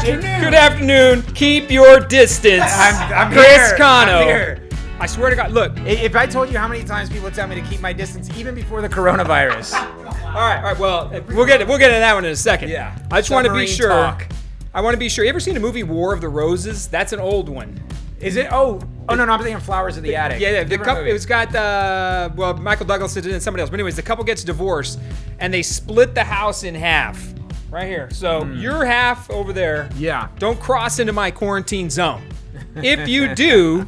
afternoon. Good afternoon. Keep your distance. I'm Chris here. Cano. I'm here. I swear to God, look. If I told you how many times people tell me to keep my distance, even before the coronavirus. All right. Well, we'll get into that one in a second. Yeah. I just want to be Submarine sure. talk. I want to be sure. You ever seen the movie War of the Roses? That's an old one. Is it? Oh no, I'm thinking Flowers of the Attic. Yeah. The Different couple. movie. It was got Michael Douglas did it and somebody else. But anyways, the couple gets divorced, and they split the house in half. Right here. So your half over there. Yeah. Don't cross into my quarantine zone. If you do,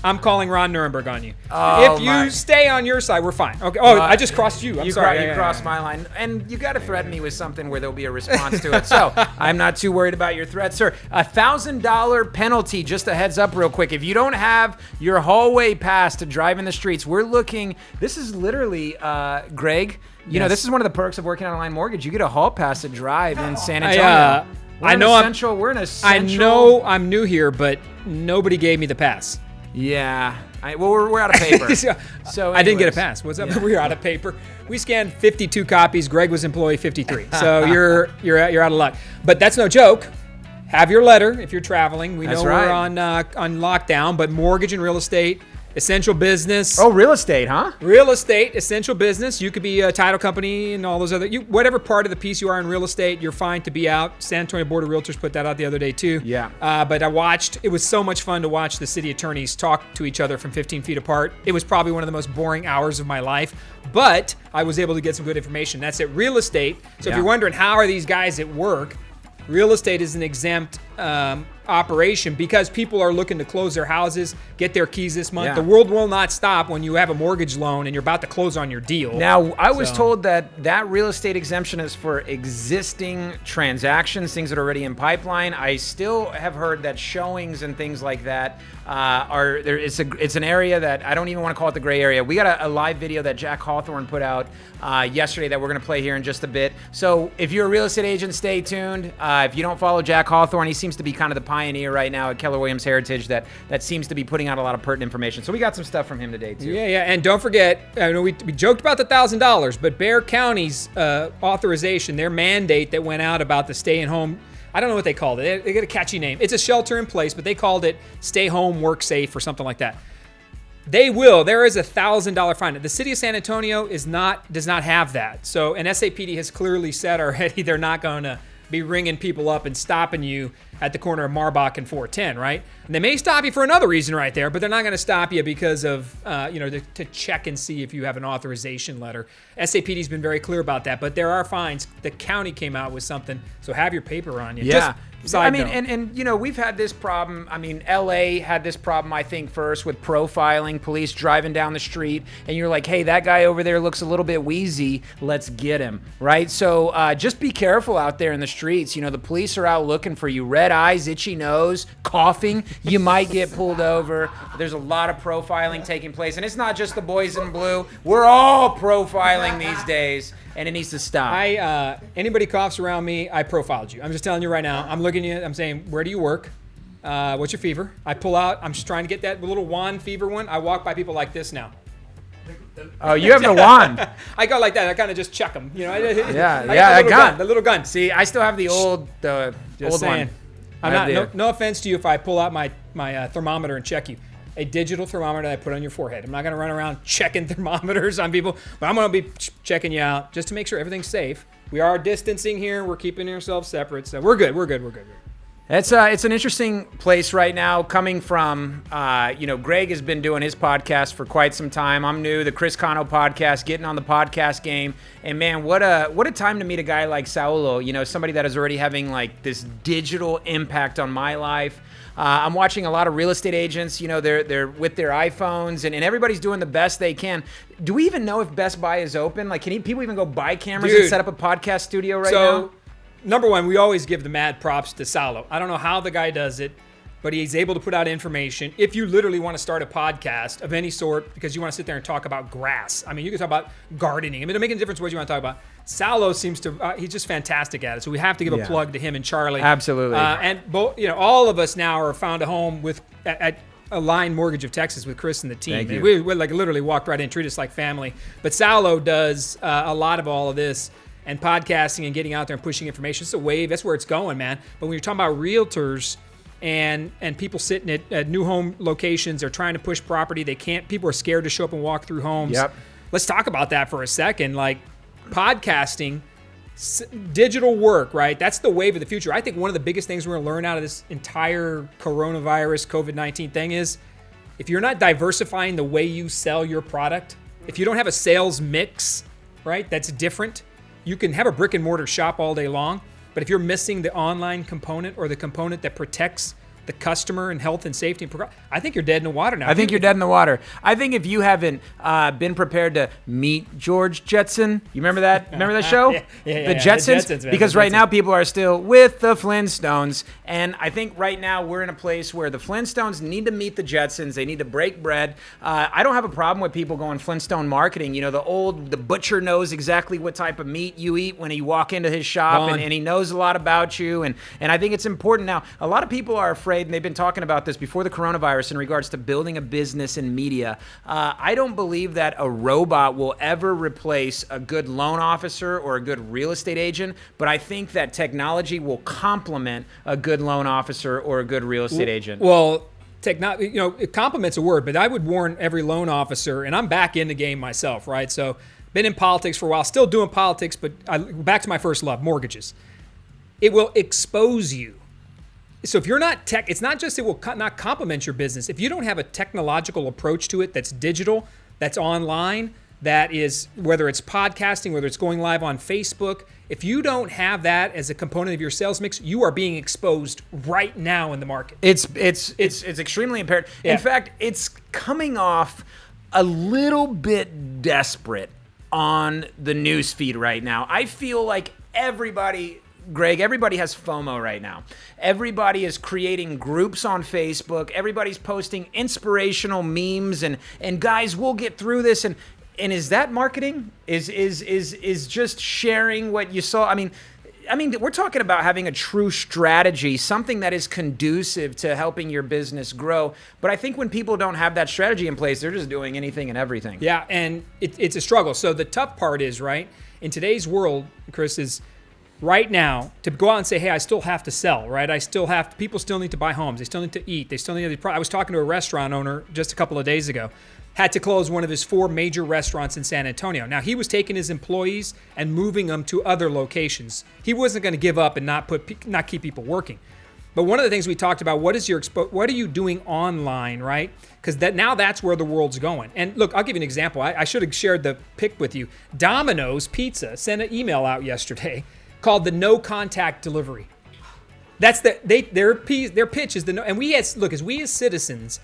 I'm calling Ron Nuremberg on you. Oh, if you stay on your side, we're fine. Okay. Oh, I just crossed you. I'm sorry. You crossed my line, and you got to threaten me with something where there'll be a response to it. So I'm not too worried about your threat, sir. $1,000 penalty. Just a heads up, real quick. If you don't have your hallway pass to drive in the streets, we're looking. This is literally, Greg. You know, this is one of the perks of working on a line mortgage. You get a hall pass to drive in San Antonio. We're in a central. I know I'm new here, but nobody gave me the pass. Yeah. We're out of paper. So I didn't get a pass. What's up? Yeah. We're out of paper. We scanned 52 copies. Greg was employee 53. So you're out of luck. But that's no joke. Have your letter if you're traveling. We know we're on lockdown, but mortgage and real estate. Essential business. Oh, real estate, huh? Real estate, essential business. You could be a title company and all those other. Whatever part of the piece you are in real estate, you're fine to be out. San Antonio Board of Realtors put that out the other day too. Yeah. But I watched. It was so much fun to watch the city attorneys talk to each other from 15 feet apart. It was probably one of the most boring hours of my life, but I was able to get some good information. That's it. Real estate. So if you're wondering how are these guys at work, real estate is an exempt operation because people are looking to close their houses, get their keys this month. Yeah. The world will not stop when you have a mortgage loan and you're about to close on your deal. Now, I was told that real estate exemption is for existing transactions, things that are already in pipeline. I still have heard that showings and things like that are there. It's an area that I don't even want to call it the gray area. We got a live video that Jack Hawthorne put out yesterday that we're going to play here in just a bit. So if you're a real estate agent, stay tuned. If you don't follow Jack Hawthorne, he seems to be kind of the pioneer right now at Keller Williams Heritage that seems to be putting out a lot of pertinent information. So we got some stuff from him today too. Yeah. And don't forget, I know we joked about the $1,000, but Bexar County's authorization, their mandate that went out about the staying home. I don't know what they called it. They got a catchy name. It's a shelter in place, but they called it stay home, work safe or something like that. There is a $1,000 fine. The city of San Antonio does not have that. So, and SAPD has clearly said already they're not going to be ringing people up and stopping you at the corner of Marbach and 410, right? And they may stop you for another reason right there, but they're not going to stop you because of, to check and see if you have an authorization letter. SAPD's been very clear about that, but there are fines. The county came out with something, so have your paper on you. Yeah. Side note. and we've had this problem. I mean, LA had this problem, I think, first with profiling, police driving down the street, and you're like, hey, that guy over there looks a little bit wheezy. Let's get him, right? So just be careful out there in the streets. You know, the police are out looking for you. Red eyes, itchy nose, coughing. You might get pulled over. There's a lot of profiling taking place, and it's not just the boys in blue. We're all profiling these days. And it needs to stop. Anybody coughs around me, I profiled you. I'm just telling you right now. I'm looking at you. I'm saying, where do you work? What's your fever? I pull out. I'm just trying to get that little wand fever one. I walk by people like this now. Oh, you have the wand. I go like that. I kind of just check them. You know. The little gun. See, I still have the old one. I'm no offense to you if I pull out my thermometer and check you. A digital thermometer that I put on your forehead. I'm not going to run around checking thermometers on people, but I'm going to be checking you out just to make sure everything's safe. We are distancing here. We're keeping ourselves separate, so we're good. It's an interesting place right now. Coming from, Greg has been doing his podcast for quite some time. I'm new, the Chris Cano podcast, getting on the podcast game, and man, what a time to meet a guy like Saulo. You know, somebody that is already having like this digital impact on my life. I'm watching a lot of real estate agents, you know, they're with their iPhones and everybody's doing the best they can. Do we even know if Best Buy is open? Like, can people even go buy cameras and set up a podcast studio right now? Number one, we always give the mad props to Saulo. I don't know how the guy does it, but he's able to put out information. If you literally want to start a podcast of any sort because you want to sit there and talk about grass. I mean, you can talk about gardening. I mean, it'll make a difference what you want to talk about. Saulo seems to, he's just fantastic at it. So we have to give a plug to him and Charlie. Absolutely. And both, all of us now are found a home at Align Mortgage of Texas with Chris and the team. Thank you. We like literally walked right in, treat us like family. But Saulo does a lot of all of this. and podcasting and getting out there and pushing information. It's a wave. That's where it's going, man. But when you're talking about realtors and people sitting at new home locations, they're trying to push property. They can't. People are scared to show up and walk through homes. Yep. Let's talk about that for a second. Like podcasting, digital work, right? That's the wave of the future. I think one of the biggest things we're going to learn out of this entire coronavirus, COVID-19 thing is if you're not diversifying the way you sell your product, if you don't have a sales mix, right, that's different, you can have a brick and mortar shop all day long, but if you're missing the online component or the component that protects the customer and health and safety, I think you're dead in the water now. I think you're dead in the water. I think if you haven't been prepared to meet George Jetson, you remember that? Remember that show? Yeah, the Jetsons? The Jetsons, man. Because right now people are still with the Flintstones, and I think right now we're in a place where the Flintstones need to meet the Jetsons. They need to break bread. I don't have a problem with people going Flintstone marketing. You know, the butcher knows exactly what type of meat you eat when you walk into his shop, and he knows a lot about you, and I think it's important. Now, a lot of people are afraid, and they've been talking about this before the coronavirus in regards to building a business in media. I don't believe that a robot will ever replace a good loan officer or a good real estate agent, but I think that technology will complement a good loan officer or a good real estate agent. Well, it complements a word, but I would warn every loan officer, and I'm back in the game myself, right? So been in politics for a while, still doing politics, but back to my first love, mortgages. It will expose you. So if you're not tech, it's not just it will not complement your business. If you don't have a technological approach to it that's digital, that's online, that is, whether it's podcasting, whether it's going live on Facebook, if you don't have that as a component of your sales mix, you are being exposed right now in the market. It's extremely impaired. Yeah. In fact, it's coming off a little bit desperate on the news feed right now. I feel like everybody has FOMO right now. Everybody is creating groups on Facebook. Everybody's posting inspirational memes and guys, we'll get through this. And is that marketing? Is just sharing what you saw? I mean, we're talking about having a true strategy, something that is conducive to helping your business grow. But I think when people don't have that strategy in place, they're just doing anything and everything. Yeah, and it's a struggle. So the tough part is, right, in today's world, Chris, is right now to go out and say, hey, I still have to sell, right? People still need to buy homes. They still need to eat. They still need to, I was talking to a restaurant owner just a couple of days ago, had to close one of his 4 major restaurants in San Antonio. Now, he was taking his employees and moving them to other locations. He wasn't going to give up and not keep people working. But one of the things we talked about, what are you doing online, right? Because now that's where the world's going. And look, I'll give you an example. I should have shared the pic with you. Domino's Pizza sent an email out yesterday called the no contact delivery. That's their pitch is the no. And as we as citizens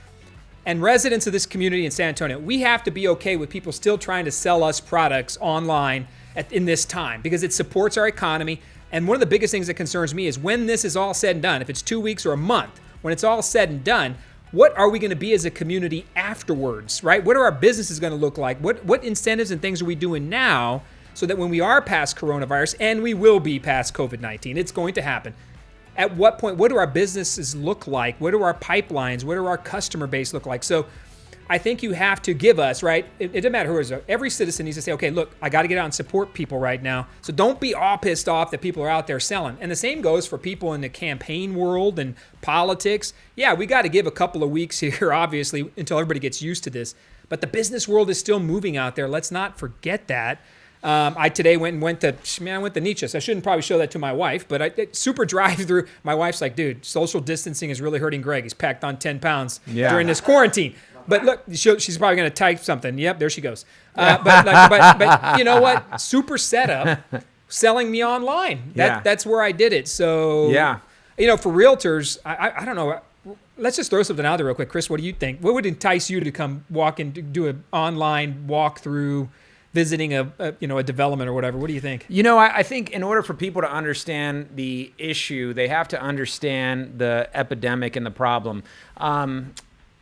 and residents of this community in San Antonio, we have to be okay with people still trying to sell us products online in this time because it supports our economy. And one of the biggest things that concerns me is when this is all said and done, if it's 2 weeks or a month, when it's all said and done, what are we going to be as a community afterwards, right? What are our businesses going to look like? What incentives and things are we doing now so that when we are past coronavirus, and we will be past COVID-19, it's going to happen. At what point, what do our businesses look like? What do our pipelines, what do our customer base look like? So I think you have to give us, right? It doesn't matter who it is. Every citizen needs to say, okay, look, I got to get out and support people right now. So don't be all pissed off that people are out there selling. And the same goes for people in the campaign world and politics. Yeah, we got to give a couple of weeks here, obviously, until everybody gets used to this. But the business world is still moving out there. Let's not forget that. I today went to Nietzsche. So I shouldn't probably show that to my wife, but super drive-through. My wife's like, dude, social distancing is really hurting Greg. He's packed on 10 pounds during this quarantine. But look, she's probably going to type something. Yep, there she goes. But you know what? Super setup, selling me online. That's where I did it. So for realtors, I don't know. Let's just throw something out there real quick. Chris, what do you think? What would entice you to come walk and do an online walkthrough, visiting a development or whatever? What do you think? I think in order for people to understand the issue, they have to understand the epidemic and the problem.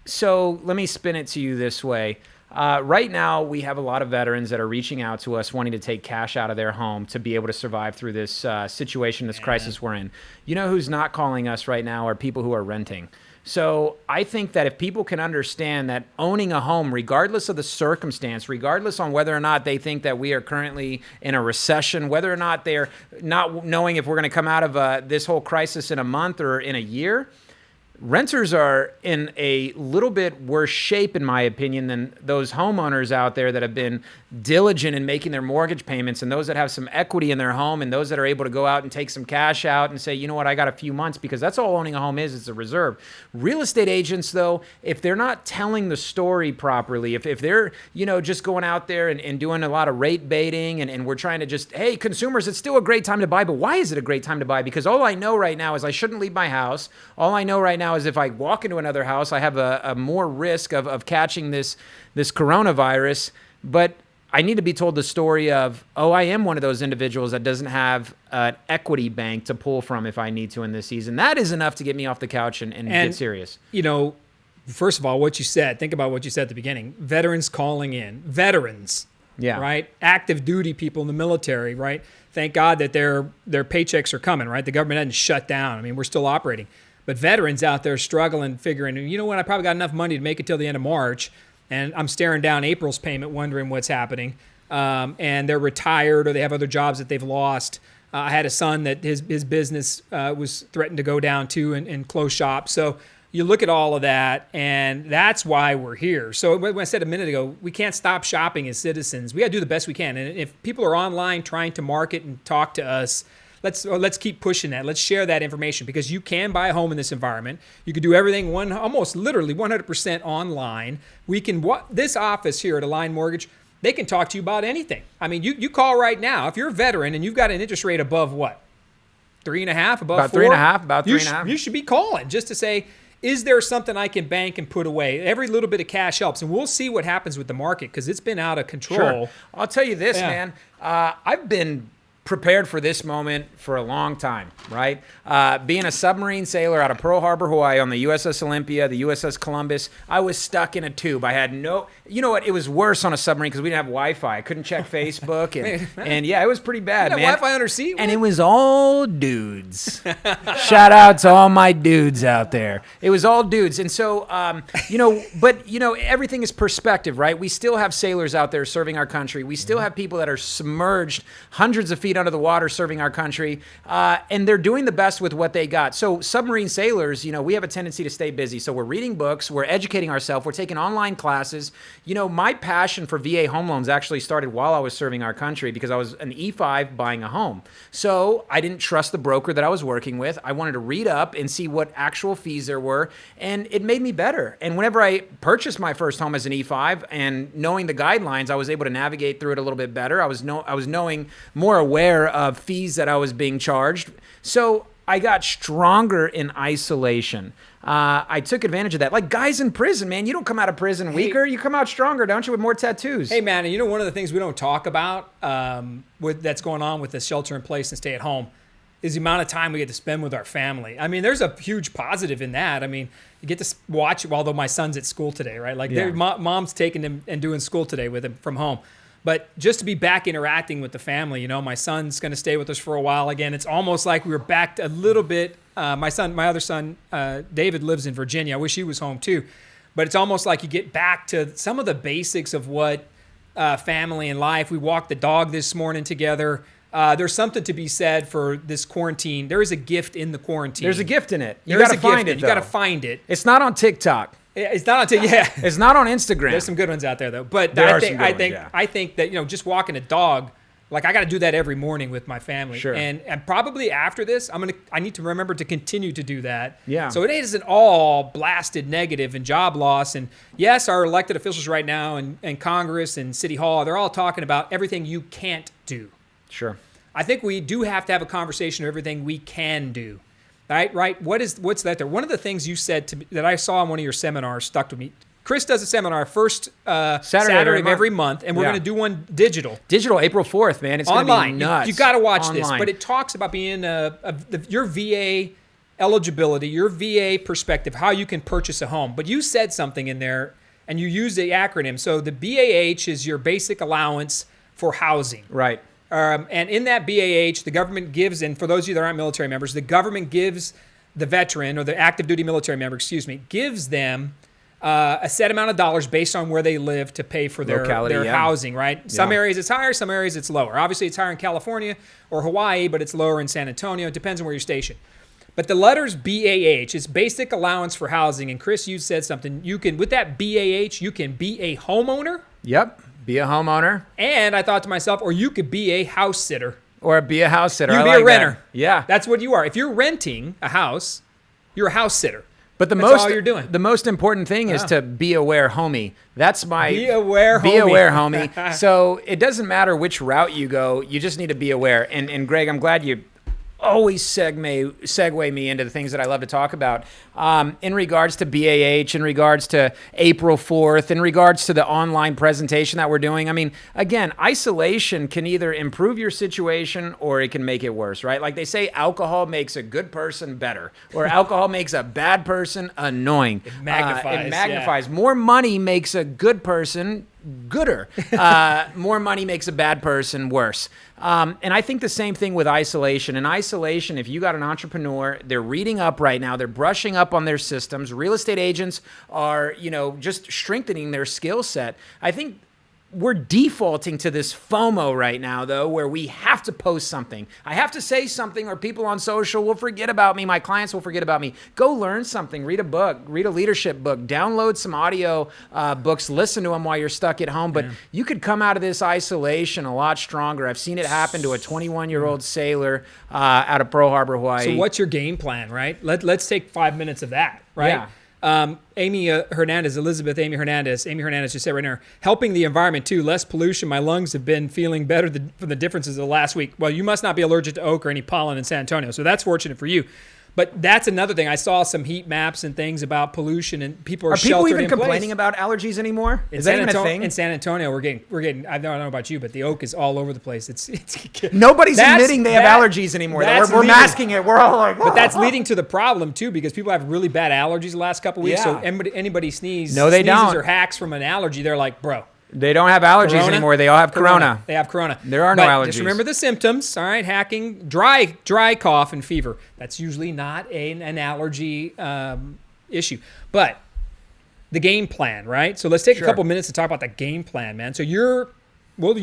So let me spin it to you this way. Right now, we have a lot of veterans that are reaching out to us wanting to take cash out of their home to be able to survive through this situation, this crisis we're in. You know who's not calling us right now are people who are renting. So I think that if people can understand that owning a home, regardless of the circumstance, regardless on whether or not they think that we are currently in a recession, whether or not they're not knowing if we're going to come out of this whole crisis in a month or in a year, renters are in a little bit worse shape, in my opinion, than those homeowners out there that have been diligent in making their mortgage payments, and those that have some equity in their home, and those that are able to go out and take some cash out and say, you know what, I got a few months, because that's all owning a home is, it's a reserve. Real estate agents, though, if they're not telling the story properly, if they're, just going out there and doing a lot of rate baiting, and we're trying to just, hey, consumers, it's still a great time to buy, but why is it a great time to buy? Because all I know right now is I shouldn't leave my house. All I know right now is if I walk into another house, I have a more risk of catching this coronavirus. But I need to be told the story of, I am one of those individuals that doesn't have an equity bank to pull from if I need to in this season. That is enough to get me off the couch and get serious. First of all, what you said, think about what you said at the beginning. Veterans calling in. Veterans. Yeah. Right? Active duty people in the military, right? Thank God that their paychecks are coming, right? The government hasn't shut down. I mean, we're still operating. But veterans out there struggling, figuring, I probably got enough money to make it till the end of March. And I'm staring down April's payment, wondering what's happening. And they're retired or they have other jobs that they've lost. I had a son that his business was threatened to go down too and close shop. So you look at all of that, and that's why we're here. So when I said a minute ago, we can't stop shopping as citizens. We got to do the best we can. And if people are online trying to market and talk to us, let's keep pushing that. Let's share that information, because you can buy a home in this environment. You can do everything almost literally 100% online. This office here at Align Mortgage, they can talk to you about anything. I mean, you call right now. If you're a veteran and you've got an interest rate above what? 3.5, above 4? About 3.5. You should be calling just to say, is there something I can bank and put away? Every little bit of cash helps, and we'll see what happens with the market, because it's been out of control. Sure. I'll tell you this, man. I've been prepared for this moment for a long time, right? Being a submarine sailor out of Pearl Harbor, Hawaii on the USS Olympia, the USS Columbus, I was stuck in a tube. I had you know what? It was worse on a submarine because we didn't have Wi-Fi. I couldn't check Facebook, and yeah, it was pretty bad, man. Wi-Fi undersea? And it was all dudes. Shout out to all my dudes out there. It was all dudes. And so, everything is perspective, right? We still have sailors out there serving our country. We still have people that are submerged hundreds of feet under the water serving our country, and they're doing the best with what they got. So submarine sailors, we have a tendency to stay busy. So we're reading books, we're educating ourselves, we're taking online classes. My passion for VA home loans actually started while I was serving our country, because I was an E5 buying a home. So I didn't trust the broker that I was working with. I wanted to read up and see what actual fees there were, and it made me better. And whenever I purchased my first home as an E5 and knowing the guidelines, I was able to navigate through it a little bit better. I was knowing more aware of fees that I was being charged. So I got stronger in isolation. I took advantage of that. Like guys in prison, man, you don't come out of prison weaker. You come out stronger, don't you, with more tattoos? Hey, man, and one of the things we don't talk about that's going on with the shelter in place and stay at home is the amount of time we get to spend with our family. I mean, there's a huge positive in that. I mean, you get to watch, although my son's at school today, right? Like mom's taking him and doing school today with him from home. But just to be back interacting with the family, my son's going to stay with us for a while again. It's almost like we were back a little bit. My other son, David, lives in Virginia. I wish he was home too. But it's almost like you get back to some of the basics of what family and life. We walked the dog this morning together. There's something to be said for this quarantine. There is a gift in the quarantine. There's a gift in it. You got to find it. You got to find it. It's not on TikTok. It's not until It's not on Instagram. There's some good ones out there though. But I think that just walking a dog, like I got to do that every morning with my family. Sure. And probably after this, I need to remember to continue to do that. Yeah. So it isn't all blasted negative and job loss. And yes, our elected officials right now and Congress and City Hall, they're all talking about everything you can't do. Sure. I think we do have to have a conversation of everything we can do. Right? What's that there? One of the things you said that I saw in one of your seminars stuck with me. Chris does a seminar first Saturday of every month, and we're going to do one digital. Digital, April 4th, man. It's going to be nuts. You got to watch this. But it talks about being your VA eligibility, your VA perspective, how you can purchase a home. But you said something in there, and you used the acronym. So the BAH is your basic allowance for housing. Right. And in that BAH, the government gives, and for those of you that aren't military members, the government gives the veteran or the active duty military member, gives them a set amount of dollars based on where they live to pay for their housing, right? Some areas it's higher, some areas it's lower. Obviously, it's higher in California or Hawaii, but it's lower in San Antonio. It depends on where you're stationed. But the letters BAH, it's basic allowance for housing. And Chris, you said something. You can, with that BAH, you can be a homeowner. Yep, be a homeowner. And I thought to myself, or you could be a house sitter. Or be a house sitter. You can be a renter. That. Yeah. That's what you are. If you're renting a house, you're a house sitter. But that's all you're doing. The most important thing is to be aware, homie. That's my be aware, homie. Be aware, homie. So it doesn't matter which route you go. You just need to be aware. And Greg, I'm glad you always segue me into the things that I love to talk about. In regards to BAH, in regards to April 4th, in regards to the online presentation that we're doing. I mean, again, isolation can either improve your situation or it can make it worse, right? Like they say, alcohol makes a good person better, or alcohol makes a bad person annoying. It magnifies. It magnifies. Yeah. More money makes a good person gooder. More money makes a bad person worse. And I think the same thing with isolation. In isolation, if you got an entrepreneur, they're reading up right now, they're brushing up on their systems. Real estate agents are, just strengthening their skill set. I think we're defaulting to this FOMO right now, though, where we have to post something. I have to say something or people on social will forget about me. My clients will forget about me. Go learn something. Read a book. Read a leadership book. Download some audio books. Listen to them while you're stuck at home. But you could come out of this isolation a lot stronger. I've seen it happen to a 21-year-old sailor out of Pearl Harbor, Hawaii. So what's your game plan, right? Let's take 5 minutes of that, right? Yeah. Elizabeth Amy Hernandez just said right now, helping the environment too, less pollution. My lungs have been feeling better from the differences of the last week. Well, you must not be allergic to oak or any pollen in San Antonio, so that's fortunate for you. But that's another thing. I saw some heat maps and things about pollution, and people are sheltered in place. Are people even complaining about allergies anymore? Is that even a thing? In San Antonio, we're getting. I don't know about you, but the oak is all over the place. It's nobody's admitting they have allergies anymore. We're masking it. We're all like, but that's leading to the problem too, because people have really bad allergies the last couple of weeks. Yeah. So anybody sneezes or hacks from an allergy, they're like, bro. They don't have allergies anymore. They all have corona. They have corona. There are no allergies. Just remember the symptoms, all right? Hacking, dry cough, and fever. That's usually not an allergy issue. But the game plan, right? So let's take a couple minutes to talk about the game plan, man. So we'll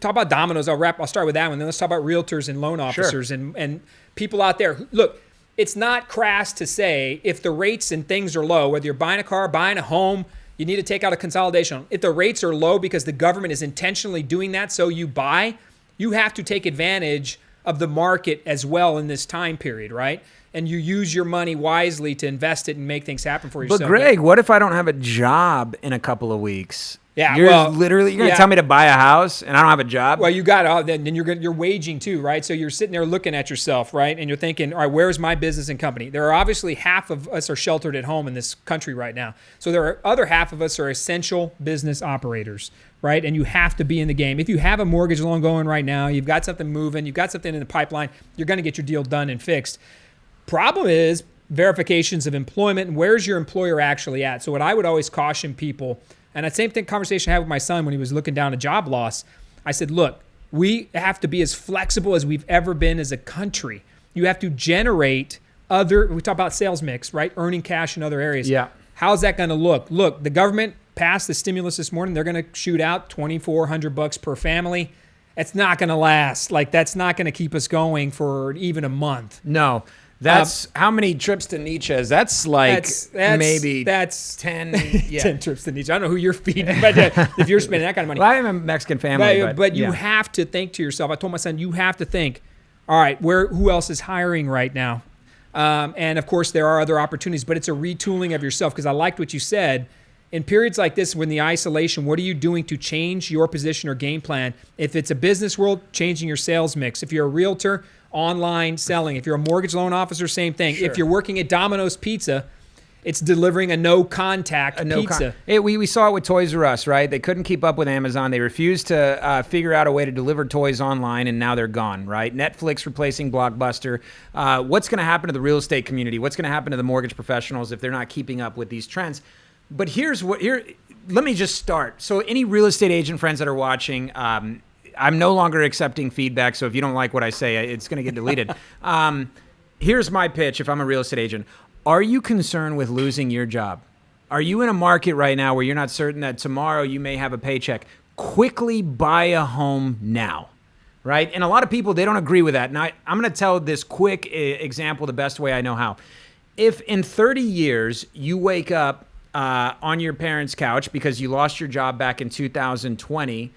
talk about dominoes. I'll start with that one. Then let's talk about realtors and loan officers and people out there. Look, it's not crass to say if the rates and things are low, whether you're buying a car, buying a home, you need to take out a consolidation. If the rates are low because the government is intentionally doing that so you buy, you have to take advantage of the market as well in this time period, right? And you use your money wisely to invest it and make things happen for yourself. But Greg, what if I don't have a job in a couple of weeks? Yeah, you're going to tell me to buy a house and I don't have a job? Well, you got then you're waging too, right? So you're sitting there looking at yourself, right? And you're thinking, all right, where's my business and company? There are obviously half of us are sheltered at home in this country right now. So there are other half of us are essential business operators, right? And you have to be in the game. If you have a mortgage loan going right now, you've got something moving, you've got something in the pipeline, you're going to get your deal done and fixed. Problem is verifications of employment and where's your employer actually at? So what I would always caution people, and that same conversation I had with my son when he was looking down a job loss, I said, look, we have to be as flexible as we've ever been as a country. You have to generate we talk about sales mix, right? Earning cash in other areas. Yeah. How's that going to look? Look, the government passed the stimulus this morning. They're going to shoot out $2,400 per family. It's not going to last. That's not going to keep us going for even a month. No. That's how many trips to Nietzsche's? That's maybe 10. Yeah. 10 trips to Nietzsche. I don't know who you're feeding, but if you're spending that kind of money. Well, I have a Mexican family. But you have to think to yourself. I told my son, you have to think, all right, who else is hiring right now? And of course, there are other opportunities, but it's a retooling of yourself because I liked what you said. In periods like this, when the isolation, what are you doing to change your position or game plan? If it's a business world, changing your sales mix. If you're a realtor, online selling. If you're a mortgage loan officer, same thing. Sure. If you're working at Domino's Pizza, it's delivering a no-contact pizza. We saw it with Toys R Us, right? They couldn't keep up with Amazon. They refused to figure out a way to deliver toys online, and now they're gone, right? Netflix replacing Blockbuster. What's going to happen to the real estate community? What's going to happen to the mortgage professionals if they're not keeping up with these trends? But let me just start. So any real estate agent friends that are watching, I'm no longer accepting feedback, so if you don't like what I say, it's going to get deleted. here's my pitch if I'm a real estate agent. Are you concerned with losing your job? Are you in a market right now where you're not certain that tomorrow you may have a paycheck? Quickly buy a home now, right? And a lot of people, they don't agree with that. And I'm going to tell this quick example the best way I know how. If in 30 years you wake up on your parents' couch because you lost your job back in 2020,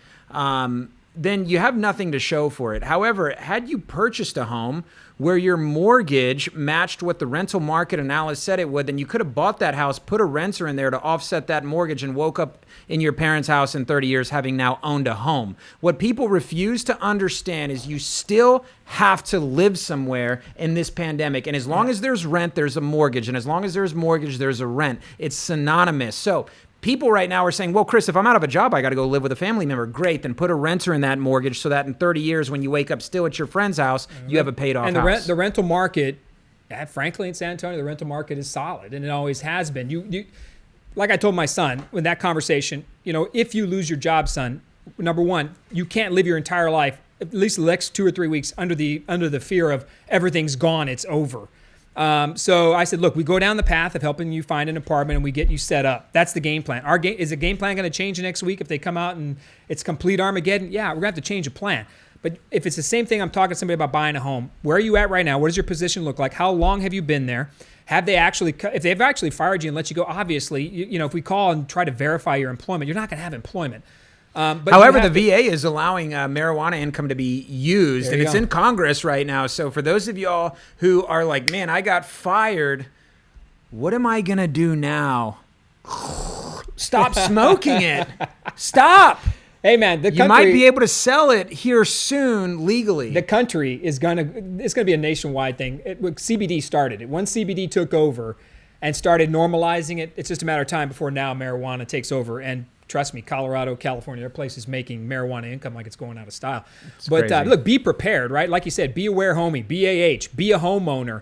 then you have nothing to show for it. However, had you purchased a home where your mortgage matched what the rental market analysis said it would, then you could have bought that house, put a renter in there to offset that mortgage, and woke up in your parents' house in 30 years having now owned a home. What people refuse to understand is you still have to live somewhere in this pandemic. And as long as there's rent, there's a mortgage. And as long as there's mortgage, there's a rent. It's synonymous. So people right now are saying, well, Chris, if I'm out of a job, I got to go live with a family member. Great. Then put a renter in that mortgage so that in 30 years, when you wake up still at your friend's house, you have a paid off house. And the rental market, frankly, in San Antonio, the rental market is solid, and it always has been. You like I told my son in that conversation, if you lose your job, son, number one, you can't live your entire life, at least the next 2 or 3 weeks, under the fear of everything's gone, it's over. So I said, look, we go down the path of helping you find an apartment and we get you set up. That's the game plan. Is the game plan going to change next week if they come out and it's complete Armageddon? Yeah, we're going to have to change a plan. But if it's the same thing, I'm talking to somebody about buying a home. Where are you at right now? What does your position look like? How long have you been there? If they've actually fired you and let you go, obviously, if we call and try to verify your employment, you're not going to have employment. However, the VA is allowing marijuana income to be used, and it's in Congress right now. So for those of y'all who are like, man, I got fired, what am I going to do now? Stop smoking it. Stop. Hey, man, you might be able to sell it here soon legally. The country it's going to be a nationwide thing. CBD started it. Once CBD took over and started normalizing it, it's just a matter of time before now marijuana takes over. And trust me, Colorado, California, there are places making marijuana income like it's going out of style. But look, be prepared, right? Like you said, be aware, homie. BAH, be a homeowner.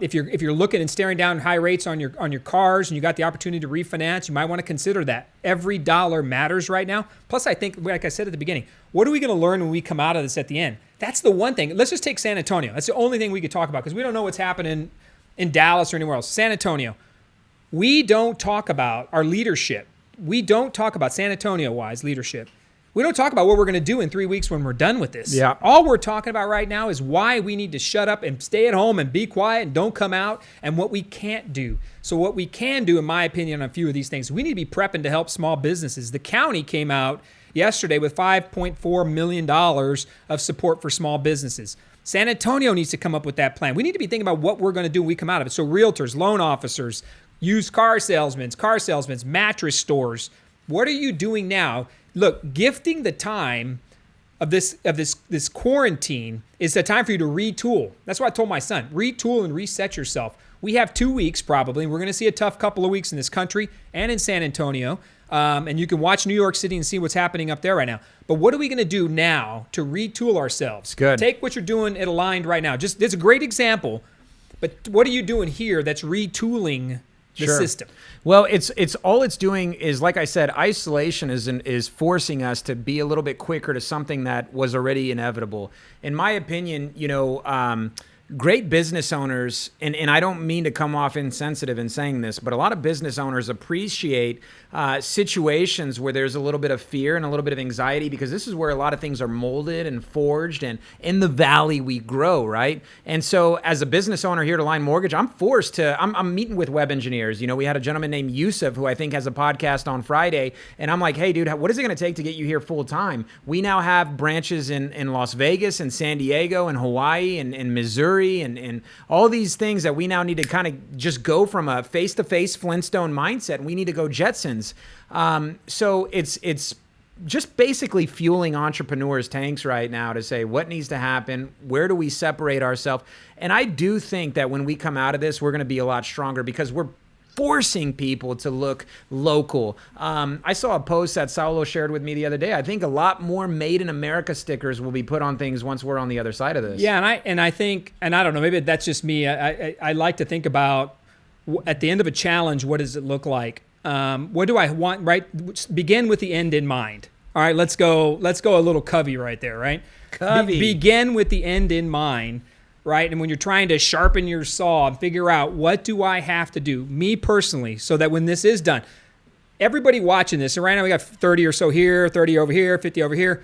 If you're looking and staring down high rates on your cars and you got the opportunity to refinance, you might want to consider that. Every dollar matters right now. Plus, I think, like I said at the beginning, what are we going to learn when we come out of this at the end? That's the one thing. Let's just take San Antonio. That's the only thing we could talk about because we don't know what's happening in Dallas or anywhere else. San Antonio. We don't talk about our leadership. We don't talk about San Antonio-wise leadership. We don't talk about what we're going to do in 3 weeks when we're done with this. Yeah. All we're talking about right now is why we need to shut up and stay at home and be quiet and don't come out and what we can't do. So what we can do, in my opinion, on a few of these things, we need to be prepping to help small businesses. The county came out yesterday with $5.4 million of support for small businesses. San Antonio needs to come up with that plan. We need to be thinking about what we're going to do when we come out of it. So realtors, loan officers, used car salesmen, mattress stores. What are you doing now? Look, gifting the time of this quarantine is the time for you to retool. That's what I told my son. Retool and reset yourself. We have 2 weeks probably, and we're going to see a tough couple of weeks in this country and in San Antonio. And you can watch New York City and see what's happening up there right now. But what are we going to do now to retool ourselves? It's good. Take what you're doing at Aligned right now. It's a great example. But what are you doing here that's retooling the system? Well, it's all it's doing is, like I said, isolation is forcing us to be a little bit quicker to something that was already inevitable. In my opinion, great business owners, and I don't mean to come off insensitive in saying this, but a lot of business owners appreciate situations where there's a little bit of fear and a little bit of anxiety, because this is where a lot of things are molded and forged, and in the valley we grow, right? And so as a business owner here at Align Mortgage, I'm meeting with web engineers. We had a gentleman named Yusuf who I think has a podcast on Friday, and I'm like, hey dude, what is it going to take to get you here full time? We now have branches in Las Vegas and San Diego and Hawaii and Missouri and all these things that we now need to kind of just go from a face-to-face Flintstone mindset, and we need to go Jetsons. So it's just basically fueling entrepreneurs' tanks right now to say what needs to happen, where do we separate ourselves? And I do think that when we come out of this, we're going to be a lot stronger because we're forcing people to look local. I saw a post that Saulo shared with me the other day. I think a lot more Made in America stickers will be put on things once we're on the other side of this. Yeah, and I think, and I don't know, maybe that's just me. I like to think about at the end of a challenge, what does it look like? What do I want, right? Begin with the end in mind. All right, let's go a little Covey right there, right? Covey. Begin with the end in mind. right? And when you're trying to sharpen your saw and figure out what do I have to do, me personally, so that when this is done, everybody watching this, and right now we got 30 or so here, 30 over here, 50 over here.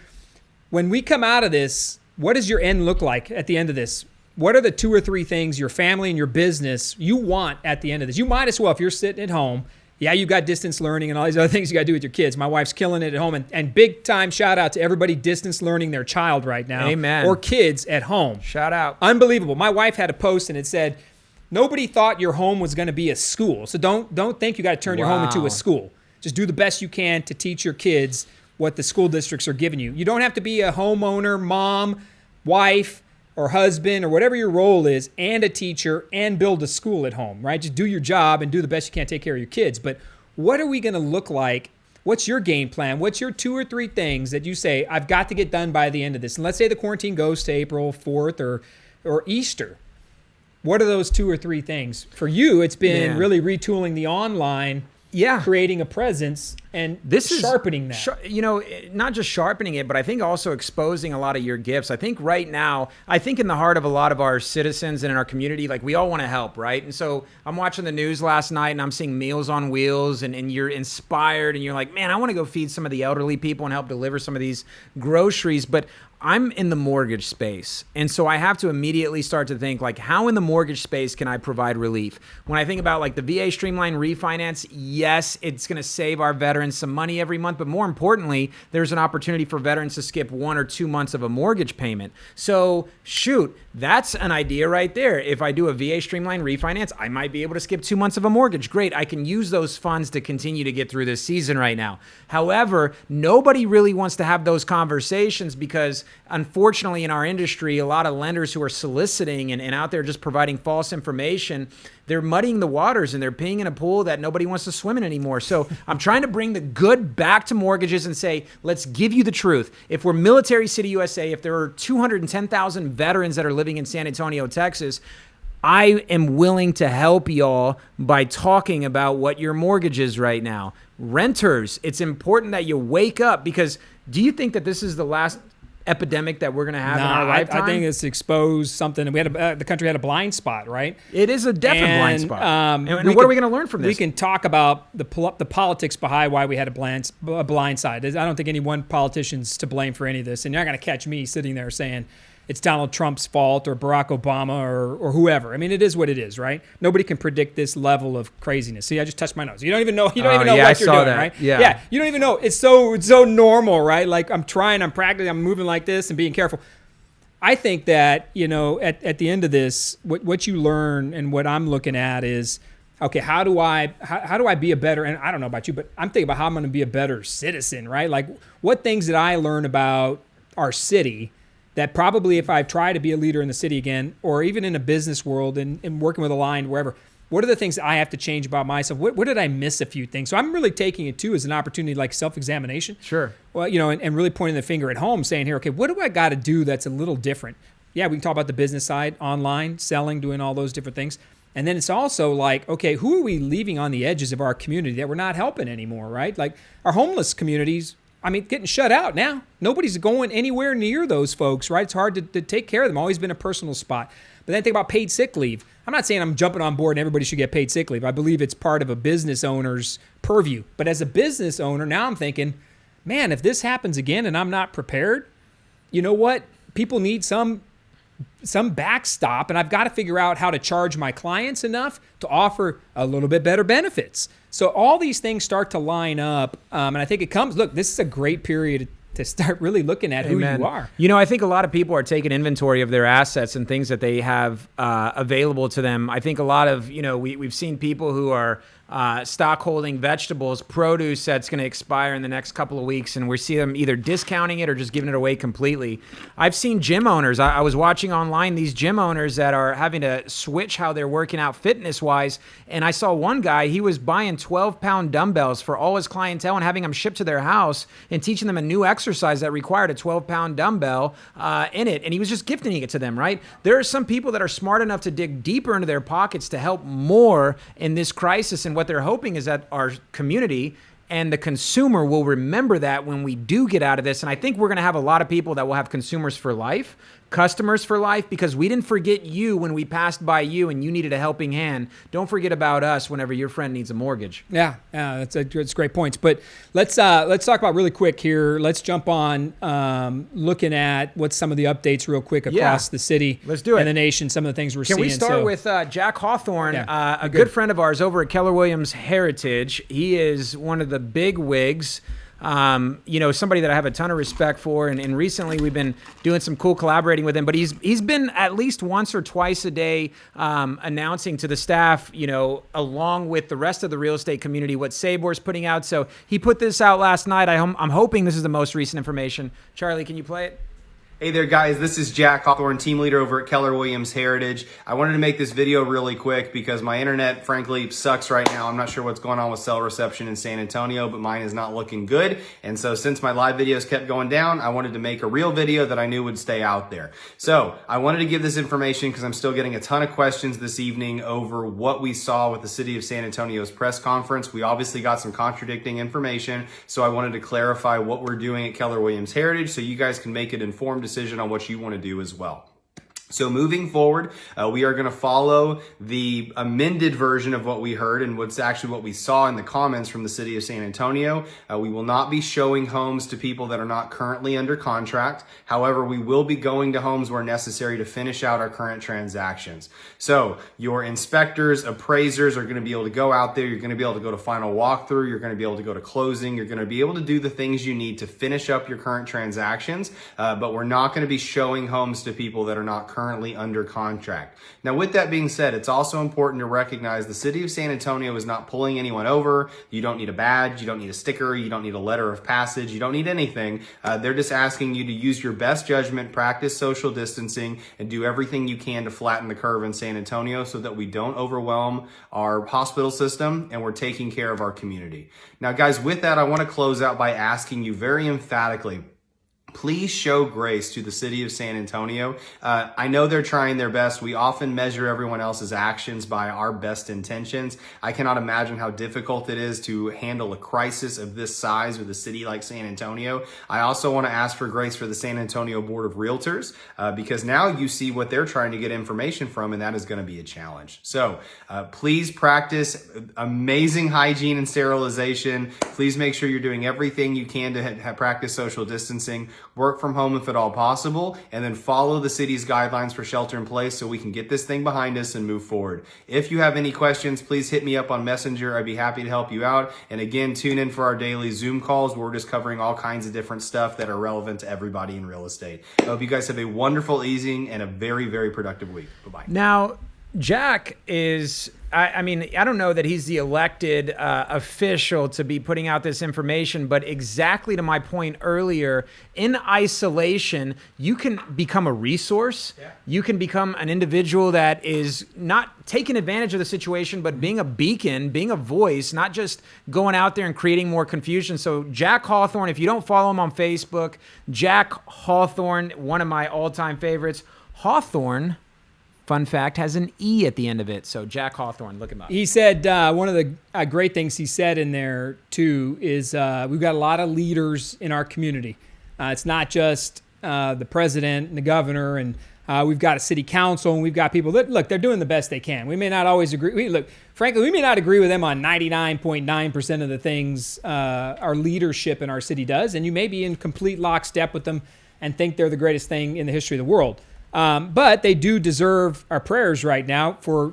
When we come out of this, what does your end look like at the end of this? What are the 2 or 3 things your family and your business you want at the end of this? You might as well, if you're sitting at home, yeah, you got distance learning and all these other things you got to do with your kids. My wife's killing it at home. And big time shout out to everybody distance learning their child right now. Amen. Or kids at home. Shout out. Unbelievable. My wife had a post and it said, nobody thought your home was going to be a school. So don't think you got to turn your home into a school. Just do the best you can to teach your kids what the school districts are giving you. You don't have to be a homeowner, mom, wife, or husband, or whatever your role is, and a teacher, and build a school at home, right? Just do your job and do the best you can to take care of your kids. But what are we going to look like? What's your game plan? What's your 2 or 3 things that you say, I've got to get done by the end of this? And let's say the quarantine goes to April 4th or Easter. What are those 2 or 3 things? For you, it's been really retooling the online, creating a presence, and sharpening that. Not just sharpening it, but I think also exposing a lot of your gifts. I think right now, in the heart of a lot of our citizens and in our community, like we all want to help, right? And so I'm watching the news last night and I'm seeing Meals on Wheels and you're inspired and you're like, man, I want to go feed some of the elderly people and help deliver some of these groceries. But I'm in the mortgage space. And so I have to immediately start to think like, how in the mortgage space can I provide relief? When I think about like the VA Streamline refinance, yes, it's going to save our veterans some money every month. But more importantly, there's an opportunity for veterans to skip 1 or 2 months of a mortgage payment. So shoot, that's an idea right there. If I do a VA Streamline refinance, I might be able to skip 2 months of a mortgage. Great. I can use those funds to continue to get through this season right now. However, nobody really wants to have those conversations because unfortunately, in our industry, a lot of lenders who are soliciting and out there just providing false information, they're muddying the waters and they're peeing in a pool that nobody wants to swim in anymore. So I'm trying to bring the good back to mortgages and say, let's give you the truth. If we're Military City, USA, if there are 210,000 veterans that are living in San Antonio, Texas, I am willing to help y'all by talking about what your mortgage is right now. Renters, it's important that you wake up because do you think that this is the last epidemic that we're going to have in our lifetime? I think it's exposed something. We had the country had a blind spot, right? It is a definite blind spot. And what are we going to learn from this? We can talk about the politics behind why we had a blind side. I don't think any one politician's to blame for any of this. And you're not going to catch me sitting there saying it's Donald Trump's fault or Barack Obama or whoever. I mean, it is what it is, right? Nobody can predict this level of craziness. See, I just touched my nose. You don't even know what you're doing, right? Yeah. You don't even know. It's so normal, right? Like I'm practicing, I'm moving like this and being careful. I think that, at the end of this, what you learn and what I'm looking at is, okay, how do I be a better, and I don't know about you, but I'm thinking about how I'm going to be a better citizen, right? Like what things did I learn about our city that probably if I try to be a leader in the city again, or even in a business world and working with a line, wherever, what are the things I have to change about myself? What did I miss a few things? So I'm really taking it too as an opportunity like self-examination. Sure. Well, and really pointing the finger at home saying here, okay, what do I got to do that's a little different? Yeah, we can talk about the business side, online, selling, doing all those different things. And then it's also like, okay, who are we leaving on the edges of our community that we're not helping anymore, right? Like our homeless communities, getting shut out now. Nobody's going anywhere near those folks, right? It's hard to take care of them. Always been a personal spot. But then think about paid sick leave. I'm not saying I'm jumping on board and everybody should get paid sick leave. I believe it's part of a business owner's purview. But as a business owner, now I'm thinking, man, if this happens again and I'm not prepared, you know what? People need some backstop, and I've got to figure out how to charge my clients enough to offer a little bit better benefits. So all these things start to line up, and I think look, this is a great period to start really looking at who you are. I think a lot of people are taking inventory of their assets and things that they have available to them. I think a lot of, we've seen people who are stock holding vegetables, produce that's going to expire in the next couple of weeks, and we see them either discounting it or just giving it away completely. I've seen gym owners. I was watching online these gym owners that are having to switch how they're working out fitness-wise, and I saw one guy, he was buying 12-pound dumbbells for all his clientele and having them shipped to their house and teaching them a new exercise that required a 12-pound dumbbell in it, and he was just gifting it to them, right? There are some people that are smart enough to dig deeper into their pockets to help more in this crisis, and what they're hoping is that our community and the consumer will remember that when we do get out of this. And I think we're going to have a lot of people that will have consumers for life customers for life, because we didn't forget you when we passed by you and you needed a helping hand. Don't forget about us whenever your friend needs a mortgage. Yeah, that's great points. But let's talk about really quick here. Let's jump on looking at what's some of the updates real quick across the city. Let's do it. And the nation, some of the things we're seeing. Can we start with Jack Hawthorne, a good friend of ours over at Keller Williams Heritage. He is one of the big wigs. Somebody that I have a ton of respect for, and recently we've been doing some cool collaborating with him, but he's been at least once or twice a day announcing to the staff, along with the rest of the real estate community, what Sabor's putting out. So he put this out last night. I'm hoping this is the most recent information. Charlie, can you play it? Hey there guys, this is Jack Hawthorne, team leader over at Keller Williams Heritage. I wanted to make this video really quick because my internet frankly sucks right now. I'm not sure what's going on with cell reception in San Antonio, but mine is not looking good. And so since my live videos kept going down, I wanted to make a real video that I knew would stay out there. So I wanted to give this information because I'm still getting a ton of questions this evening over what we saw with the City of San Antonio's press conference. We obviously got some contradicting information, so I wanted to clarify what we're doing at Keller Williams Heritage so you guys can make an informed decision on what you want to do as well. So moving forward, we are going to follow the amended version of what we heard and what's actually what we saw in the comments from the City of San Antonio. We will not be showing homes to people that are not currently under contract. However, we will be going to homes where necessary to finish out our current transactions. So your inspectors, appraisers are going to be able to go out there. You're going to be able to go to final walkthrough. You're going to be able to go to closing. You're going to be able to do the things you need to finish up your current transactions. But we're not going to be showing homes to people that are not currently under contract. Now, with that being said, it's also important to recognize the City of San Antonio is not pulling anyone over. You don't need a badge. You don't need a sticker. You don't need a letter of passage. You don't need anything. They're just asking you to use your best judgment, practice social distancing, and do everything you can to flatten the curve in San Antonio so that we don't overwhelm our hospital system and we're taking care of our community. Now, guys, with that, I want to close out by asking you very emphatically, please show grace to the City of San Antonio. I know they're trying their best. We often measure everyone else's actions by our best intentions. I cannot imagine how difficult it is to handle a crisis of this size with a city like San Antonio. I also want to ask for grace for the San Antonio Board of Realtors because now you see what they're trying to get information from, and that is going to be a challenge. So please practice amazing hygiene and sterilization. Please make sure you're doing everything you can to practice social distancing. Work from home if at all possible, and then follow the city's guidelines for shelter in place so we can get this thing behind us and move forward. If you have any questions, please hit me up on Messenger. I'd be happy to help you out. And again, tune in for our daily Zoom calls. We're just covering all kinds of different stuff that are relevant to everybody in real estate. I hope you guys have a wonderful evening and a very, very productive week. Bye-bye. Now, Jack is, I don't know that he's the elected official to be putting out this information, but exactly to my point earlier, in isolation, you can become a resource. Yeah. You can become an individual that is not taking advantage of the situation, but being a beacon, being a voice, not just going out there and creating more confusion. So Jack Hawthorne, if you don't follow him on Facebook, Jack Hawthorne, one of my all-time favorites. Hawthorne, fun fact, has an E at the end of it. So Jack Hawthorne, look him up. He said one of the great things he said in there, too, is we've got a lot of leaders in our community. It's not just the president and the governor, and we've got a city council, and we've got people that, look, they're doing the best they can. We may not always agree. Frankly, we may not agree with them on 99.9% of the things our leadership in our city does, and you may be in complete lockstep with them and think they're the greatest thing in the history of the world. But they do deserve our prayers right now for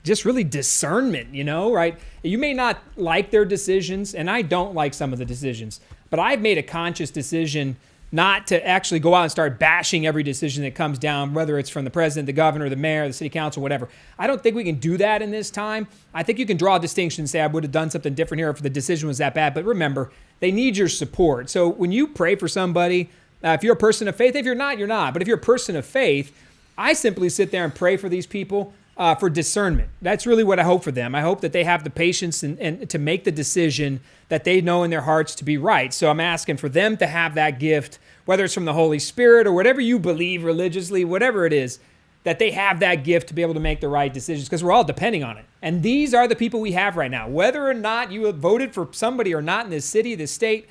just really discernment, right? You may not like their decisions, and I don't like some of the decisions, but I've made a conscious decision not to actually go out and start bashing every decision that comes down, whether it's from the president, the governor, the mayor, the city council, whatever. I don't think we can do that in this time. I think you can draw a distinction and say, I would have done something different here if the decision was that bad. But remember, they need your support. So when you pray for somebody, if you're a person of faith, if you're not, you're not. But if you're a person of faith, I simply sit there and pray for these people for discernment. That's really what I hope for them. I hope that they have the patience and to make the decision that they know in their hearts to be right. So I'm asking for them to have that gift, whether it's from the Holy Spirit or whatever you believe religiously, whatever it is, that they have that gift to be able to make the right decisions because we're all depending on it. And these are the people we have right now. Whether or not you have voted for somebody or not in this city, this state,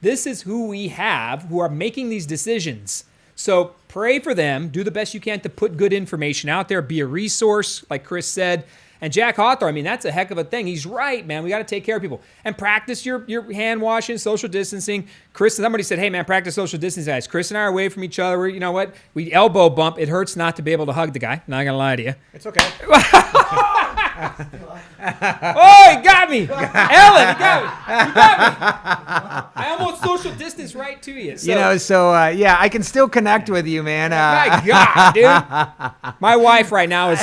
this is who we have who are making these decisions. So pray for them. Do the best you can to put good information out there. Be a resource, like Chris said. And Jack Hawthorne, I mean, that's a heck of a thing. He's right, man. We got to take care of people. And practice your hand washing, social distancing. Chris, somebody said, hey, man, practice social distancing, guys. Chris and I are away from each other. You know what? We elbow bump. It hurts not to be able to hug the guy. Not going to lie to you. It's okay. Oh, he got me. Ellen, he got me. You got me. I almost social distance right to you. So, Yeah, I can still connect with you, man. my God, dude. My wife right now is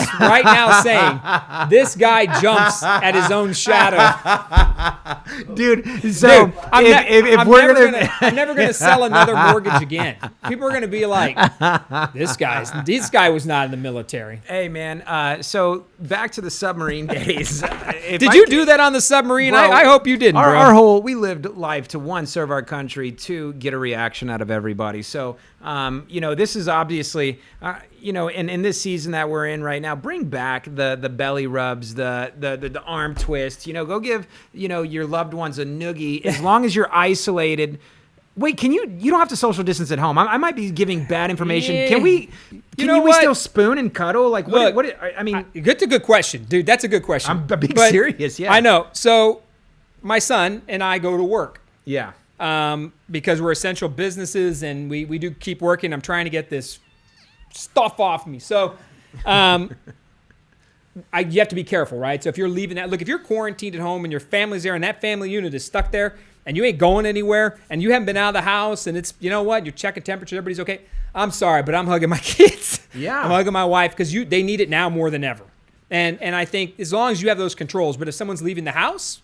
saying, this guy jumps at his own shadow. Dude, so I'm never gonna sell another mortgage again. People are gonna be like, this guy was not in the military. Hey, man. So back to the submarine days. Did you do that on the submarine? Bro, I hope you didn't, bro. We lived life to, one, serve our country, two, get a reaction out of everybody. So, this is obviously, in this season that we're in right now, bring back the belly rubs, the arm twist, go give, your loved ones a noogie as long as you're isolated. Wait, you don't have to social distance at home. I might be giving bad information. Yeah. Can we still spoon and cuddle? Like, Look, I mean, that's a good question, dude. That's a good question. I'm being serious. Yeah, I know. So my son and I go to work. Yeah. Because we're essential businesses and we do keep working. I'm trying to get this stuff off me. So, you have to be careful, right? So if you're leaving that, look, if you're quarantined at home and your family's there and that family unit is stuck there and you ain't going anywhere and you haven't been out of the house and it's, you're checking temperature, everybody's okay. I'm sorry, but I'm hugging my kids. Yeah. I'm hugging my wife because they need it now more than ever. And I think as long as you have those controls, but if someone's leaving the house,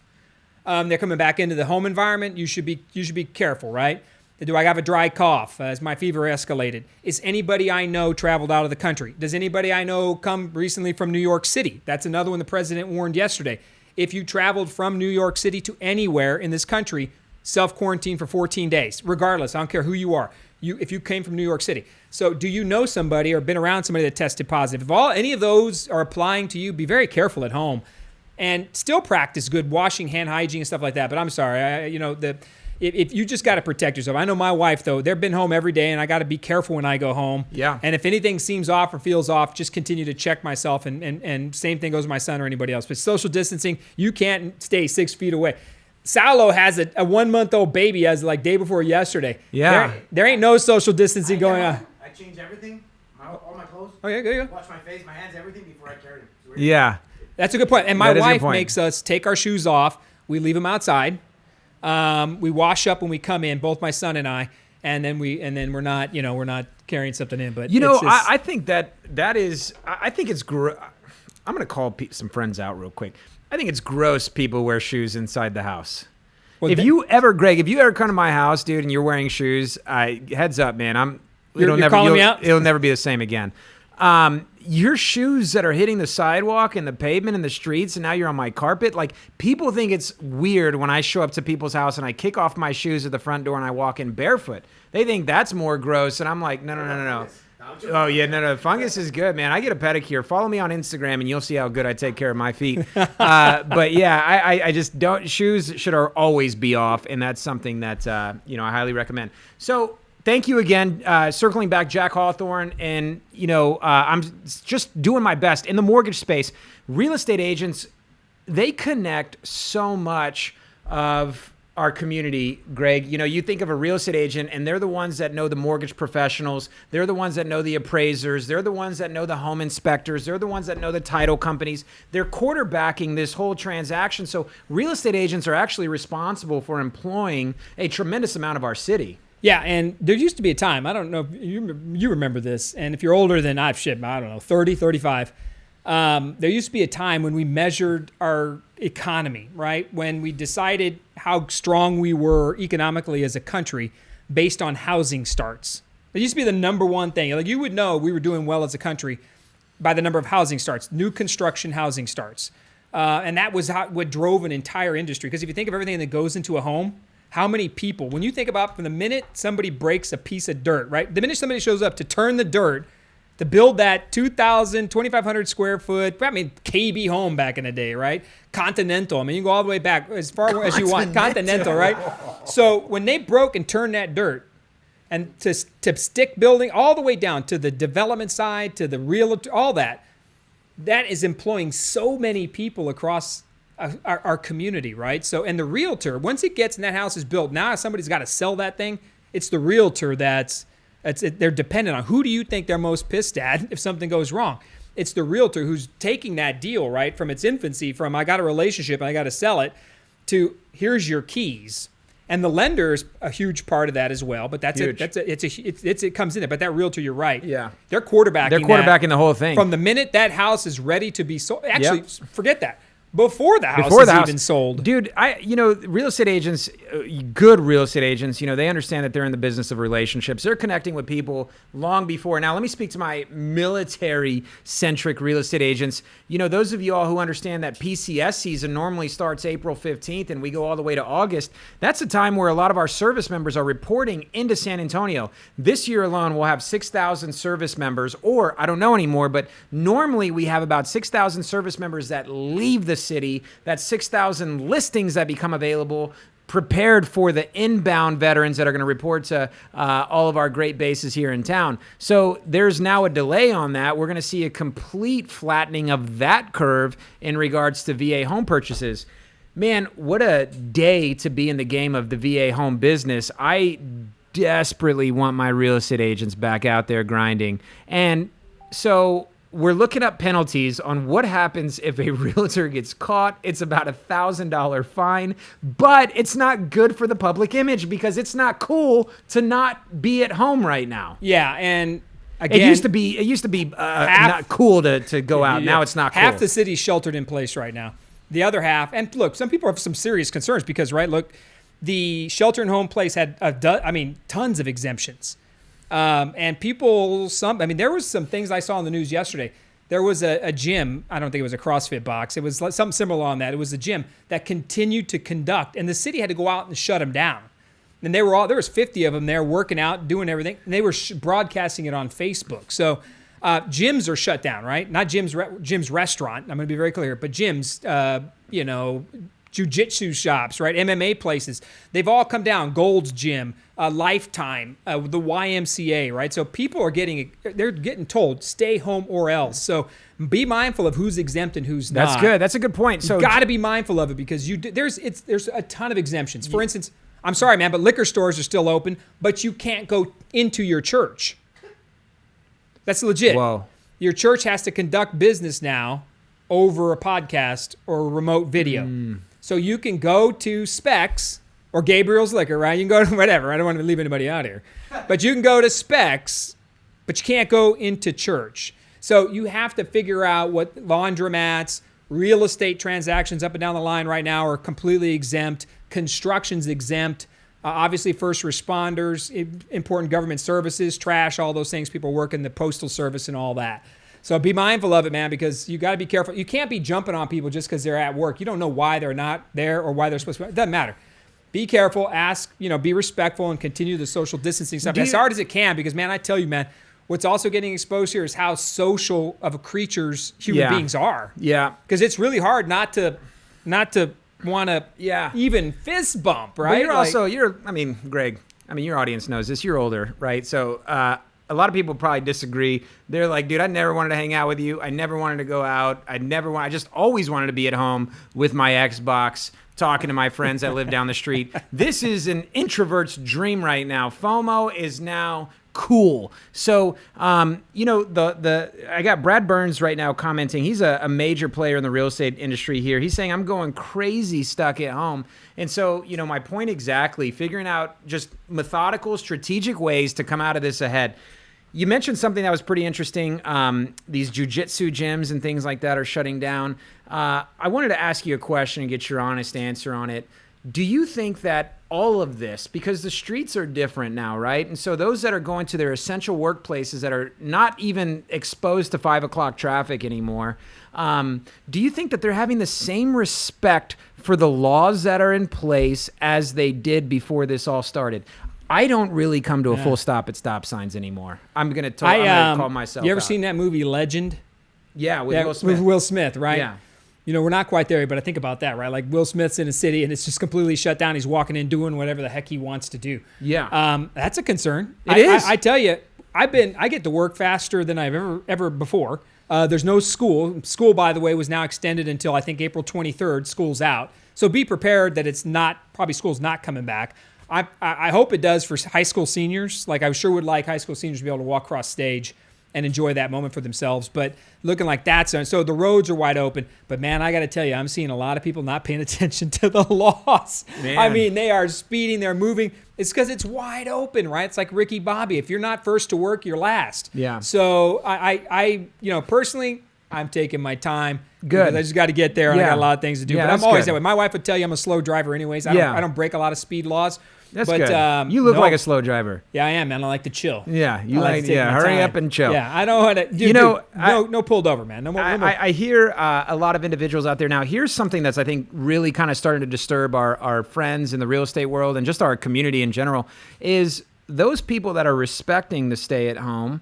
they're coming back into the home environment, you should be careful, right? Do I have a dry cough? Has my fever escalated? Is anybody I know traveled out of the country? Does anybody I know come recently from New York City? That's another one the president warned yesterday. If you traveled from New York City to anywhere in this country, self-quarantine for 14 days, regardless. I don't care who you are. If you came from New York City. So do you know somebody or been around somebody that tested positive? If any of those are applying to you, be very careful at home and still practice good washing, hand hygiene, and stuff like that. But I'm sorry, if you just got to protect yourself. I know my wife, though, they've been home every day, and I got to be careful when I go home. Yeah. And if anything seems off or feels off, just continue to check myself. And same thing goes with my son or anybody else. But social distancing, you can't stay 6 feet away. Salo has a 1-month-old baby as like day before yesterday. Yeah. There ain't no social distancing going on. I change everything, all my clothes. Oh, yeah, there you go. Wash my face, my hands, everything before I carry them. So Yeah. That's a good point. And my That is a good wife point. makes us take our shoes off. We leave them outside. We wash up when we come in, both my son and I, and then we're not carrying something in. But I think that is. I think it's. I'm gonna call some friends out real quick. I think it's gross people wear shoes inside the house. Well, Greg, if you ever come to my house, dude, and you're wearing shoes, heads up, man. You're calling me out? It'll never be the same again. Your shoes that are hitting the sidewalk and the pavement and the streets, and now you're on my carpet. Like, people think it's weird when I show up to people's house and I kick off my shoes at the front door and I walk in barefoot. They think that's more gross, and I'm like, no. Oh, yeah, no. Fungus is good, man. I get a pedicure. Follow me on Instagram, and you'll see how good I take care of my feet. But, yeah, I just don't – shoes should always be off, and that's something that, I highly recommend. So – thank you again. Circling back, Jack Hawthorne, and I'm just doing my best in the mortgage space. Real estate agents, they connect so much of our community, Greg. You think of a real estate agent, and they're the ones that know the mortgage professionals. They're the ones that know the appraisers. They're the ones that know the home inspectors. They're the ones that know the title companies. They're quarterbacking this whole transaction. So real estate agents are actually responsible for employing a tremendous amount of our city. Yeah, and there used to be a time, I don't know if you remember this, and if you're older than I don't know, 30, 35, there used to be a time when we measured our economy, right? When we decided how strong we were economically as a country based on housing starts. It used to be the number one thing. Like, you would know we were doing well as a country by the number of housing starts, new construction housing starts. And that was what drove an entire industry. Because if you think of everything that goes into a home, how many people, when you think about from the minute somebody breaks a piece of dirt, right? The minute somebody shows up to turn the dirt, to build that 2,500 square foot, KB home back in the day, right? Continental. You can go all the way back as far as you want. Continental, right? So when they broke and turned that dirt, And to stick building all the way down to the development side, to the real, all that is employing so many people across our community, right? So, and the realtor, once it gets and that house is built, now somebody's got to sell that thing. It's the realtor they're dependent on. Who do you think they're most pissed at if something goes wrong? It's the realtor who's taking that deal, right, from its infancy, from I got a relationship and I got to sell it, to here's your keys. And the lender is a huge part of that as well. But it comes in there. But that realtor, you're right. Yeah, they're quarterbacking the whole thing from the minute that house is ready to be sold. Actually, forget that. Before the house is even sold. Dude, real estate agents, good real estate agents, they understand that they're in the business of relationships. They're connecting with people long before. Now, let me speak to my military-centric real estate agents. Those of you all who understand that PCS season normally starts April 15th and we go all the way to August, that's a time where a lot of our service members are reporting into San Antonio. This year alone, we'll have 6,000 service members, or I don't know anymore, but normally we have about 6,000 service members that leave the city. That's 6,000 listings that become available, prepared for the inbound veterans that are going to report to all of our great bases here in town. So there's now a delay on that. We're going to see a complete flattening of that curve in regards to VA home purchases. Man, what a day to be in the game of the VA home business. I desperately want my real estate agents back out there grinding. And so we're looking up penalties on what happens if a realtor gets caught. It's about $1,000 fine, but it's not good for the public image because it's not cool to not be at home right now. Yeah, and again, it used to be not cool to go out. Now it's not cool. Half the city's sheltered in place right now. The other half, and look, some people have some serious concerns because, right, look, the shelter in home place had tons of exemptions. And people, there was some things I saw on the news yesterday. There was a gym, I don't think it was a CrossFit box. It was something similar on that. It was a gym that continued to conduct, and the city had to go out and shut them down. And there was 50 of them there working out, doing everything. And they were broadcasting it on Facebook. So gyms are shut down, right? Not Jim's restaurant. I'm going to be very clear, but gyms, jiu-jitsu shops, right? MMA places. They've all come down. Gold's Gym, Lifetime, the YMCA, right? So people are they're getting told, stay home or else. So be mindful of who's exempt and who's not. That's good. That's a good point. So you got to be mindful of it because there's a ton of exemptions. For instance, I'm sorry, man, but liquor stores are still open, but you can't go into your church. That's legit. Whoa. Your church has to conduct business now over a podcast or a remote video. So you can go to Specs or Gabriel's Liquor, right? You can go to whatever. I don't want to leave anybody out here. But you can go to Specs, but you can't go into church. So you have to figure out what laundromats, real estate transactions up and down the line right now are completely exempt. Construction's exempt. Obviously, first responders, important government services, trash, all those things. People work in the postal service and all that. So be mindful of it, man, because you got to be careful. You can't be jumping on people just because they're at work. You don't know why they're not there or why they're supposed to be. It doesn't matter. Be careful, ask, be respectful, and continue the social distancing stuff as hard as it can because, man, I tell you, man, what's also getting exposed here is how social of creatures human beings are. Yeah. Because it's really hard not to want to even fist bump, right? But Greg, your audience knows this. You're older, right? So a lot of people probably disagree. They're like, dude, I never wanted to hang out with you. I never wanted to go out. I just always wanted to be at home with my Xbox, talking to my friends that live down the street. This is an introvert's dream right now. FOMO is now cool. So, I got Brad Burns right now commenting. He's a major player in the real estate industry here. He's saying, I'm going crazy stuck at home. And so, my point exactly, figuring out just methodical, strategic ways to come out of this ahead. You mentioned something that was pretty interesting. These jiu-jitsu gyms and things like that are shutting down. I wanted to ask you a question and get your honest answer on it. Do you think that all of this, because the streets are different now, right? And so those that are going to their essential workplaces that are not even exposed to 5 o'clock traffic anymore, do you think that they're having the same respect for the laws that are in place as they did before this all started? I don't really come to a full stop at stop signs anymore. I'm going to call myself You ever out. seen that movie Legend? Yeah, with Will Smith. With Will Smith, right? Yeah. we're not quite there, but I think about that, right? Like Will Smith's in a city and it's just completely shut down. He's walking in doing whatever the heck he wants to do. Yeah. That's a concern. It is. I tell you, I get to work faster than I've ever before. There's no school. School, by the way, was now extended until I think April 23rd. School's out. So be prepared that school's not coming back. I hope it does for high school seniors. Like I sure would like high school seniors to be able to walk across stage and enjoy that moment for themselves. But looking like that's so the roads are wide open. But man, I got to tell you, I'm seeing a lot of people not paying attention to the laws. Man. I mean, they are speeding, they're moving. It's because it's wide open, right? It's like Ricky Bobby. If you're not first to work, you're last. Yeah. So I personally, I'm taking my time. Good. I just got to get there. And I Yeah. got a lot of things to do. Yeah, But I'm that's always good. that way. My wife would tell you I'm a slow driver anyways. I don't break a lot of speed laws. That's but, good. You look no. like a slow driver. Yeah, I am, man. I like to chill. Yeah, you I to take my hurry time. up and chill. Yeah, I know how to. Dude, no pulled over, man. No more. I hear a lot of individuals out there now. Here's something that's, I think, really kind of starting to disturb our friends in the real estate world and just our community in general is those people that are respecting the stay at home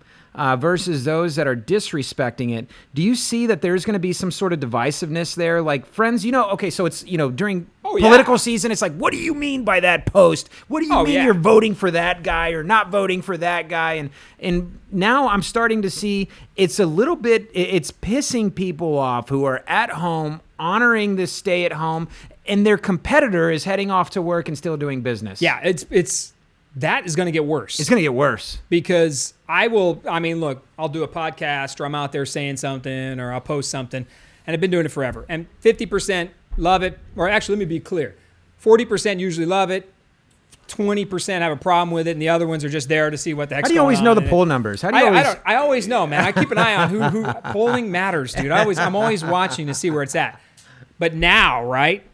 versus those that are disrespecting it. Do you see that there's going to be some sort of divisiveness there? Like, friends, okay, so it's, during political season, it's like, what do you mean by that post? What do you mean you're voting for that guy or not voting for that guy? And now I'm starting to see it's a little bit, it's pissing people off who are at home, honoring this stay at home, and their competitor is heading off to work and still doing business. Yeah, it's that is going to get worse. It's going to get worse. Because look, I'll do a podcast or I'm out there saying something or I'll post something, and I've been doing it forever. And 50% love it, or actually, let me be clear. 40% usually love it, 20% have a problem with it, and the other ones are just there to see what the heck's How do you going always on. know the poll numbers? How do you I always know, man. I keep an eye on who polling matters, dude. I'm always watching to see where it's at. But now, right,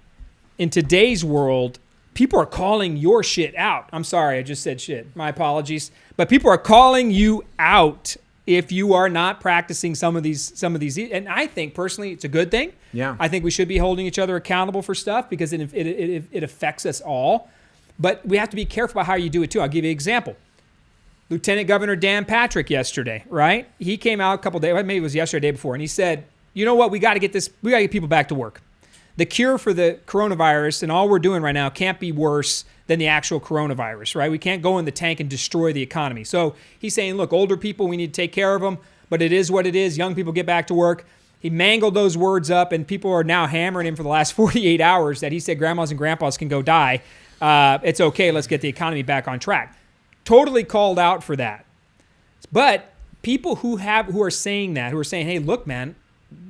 in today's world, people are calling your shit out. I'm sorry, I just said shit. My apologies. But people are calling you out if you are not practicing some of these. And I think personally, it's a good thing. Yeah. I think we should be holding each other accountable for stuff because it affects us all. But we have to be careful about how you do it too. I'll give you an example. Lieutenant Governor Dan Patrick yesterday, right? He came out a couple days, maybe it was yesterday, day before, and he said, you know what? We got to get people back to work. The cure for the coronavirus and all we're doing right now can't be worse than the actual coronavirus, right? We can't go in the tank and destroy the economy. So he's saying, look, older people, we need to take care of them, but it is what it is. Young people get back to work. He mangled those words up, and people are now hammering him for the last 48 hours that he said grandmas and grandpas can go die. It's okay. Let's get the economy back on track. Totally called out for that. But people who are saying, hey, look, man,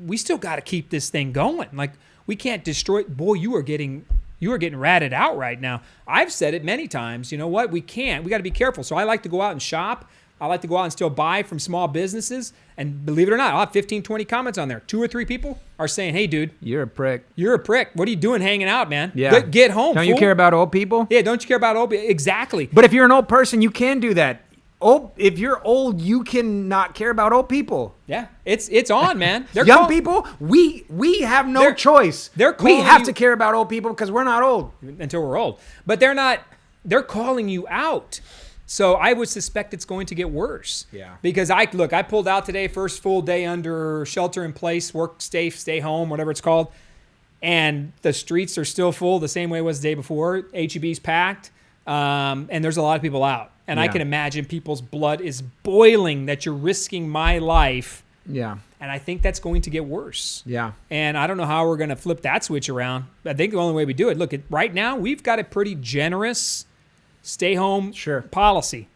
we still got to keep this thing going. Like, we can't destroy it. Boy, you are getting ratted out right now. I've said it many times. You know what? We can't. We got to be careful. So I like to go out and shop. I like to go out and still buy from small businesses. And believe it or not, I'll have 15, 20 comments on there. 2 or 3 people are saying, hey, dude. You're a prick. You're a prick. What are you doing hanging out, man? Yeah. Get home, Don't fool. you care about old people? Yeah, don't you care about old people? Exactly. But if you're an old person, you can do that. If you're old, you can not care about old people. Yeah, it's on, man. Young people, we have no choice. We have to care about old people because we're not old. Until we're old. But they're calling you out. So I would suspect it's going to get worse. Yeah. Because I pulled out today, first full day under shelter in place, work, stay home, whatever it's called. And the streets are still full the same way it was the day before. HEB's packed. And there's a lot of people out. And I can imagine people's blood is boiling that you're risking my life. Yeah. And I think that's going to get worse. Yeah. And I don't know how we're going to flip that switch around. I think the only way we do it, look, right now we've got a pretty generous stay-home policy.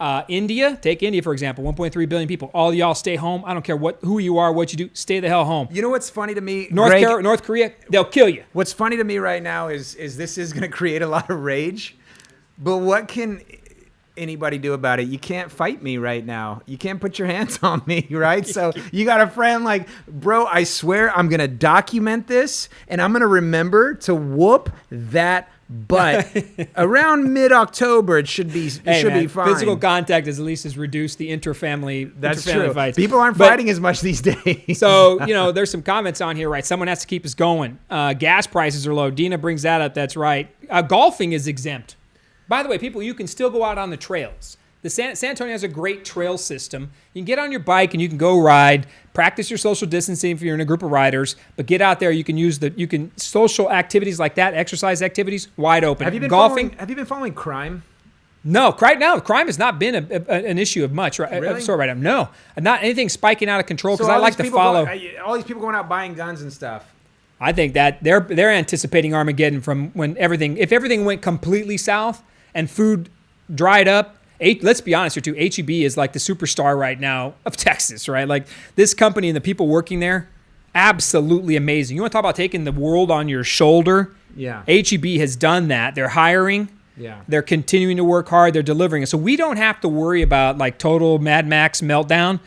Take India, for example, 1.3 billion people. All y'all stay home. I don't care who you are, what you do. Stay the hell home. You know what's funny to me? North Korea, they'll kill you. What's funny to me right now is this is going to create a lot of rage. But what can anybody do about it? You can't fight me right now. You can't put your hands on me, right? So you got a friend like, bro, I swear I'm going to document this and I'm going to remember to whoop that butt. Around mid-October, it should be fine. Physical contact has reduced the inter-family fights. People aren't fighting as much these days. So, there's some comments on here, right? Someone has to keep us going. Gas prices are low. Dina brings that up. That's right. Golfing is exempt. By the way, people, you can still go out on the trails. The San Antonio has a great trail system. You can get on your bike and you can go ride, practice your social distancing if you're in a group of riders, but get out there. You can social activities like that, exercise activities, wide open. Have you been golfing? Have you been following crime? No, right now crime has not been an issue of much. Right, Really? sorry, right now, no, not anything spiking out of control. Because So I all like these to people follow. all these people going out buying guns and stuff. I think that they're anticipating Armageddon from if everything went completely south and food dried up. Let's be honest here too. HEB is like the superstar right now of Texas, right? Like this company and the people working there, absolutely amazing. You want to talk about taking the world on your shoulder? Yeah. HEB has done that. They're hiring. Yeah. They're continuing to work hard. They're delivering. So we don't have to worry about like total Mad Max meltdown.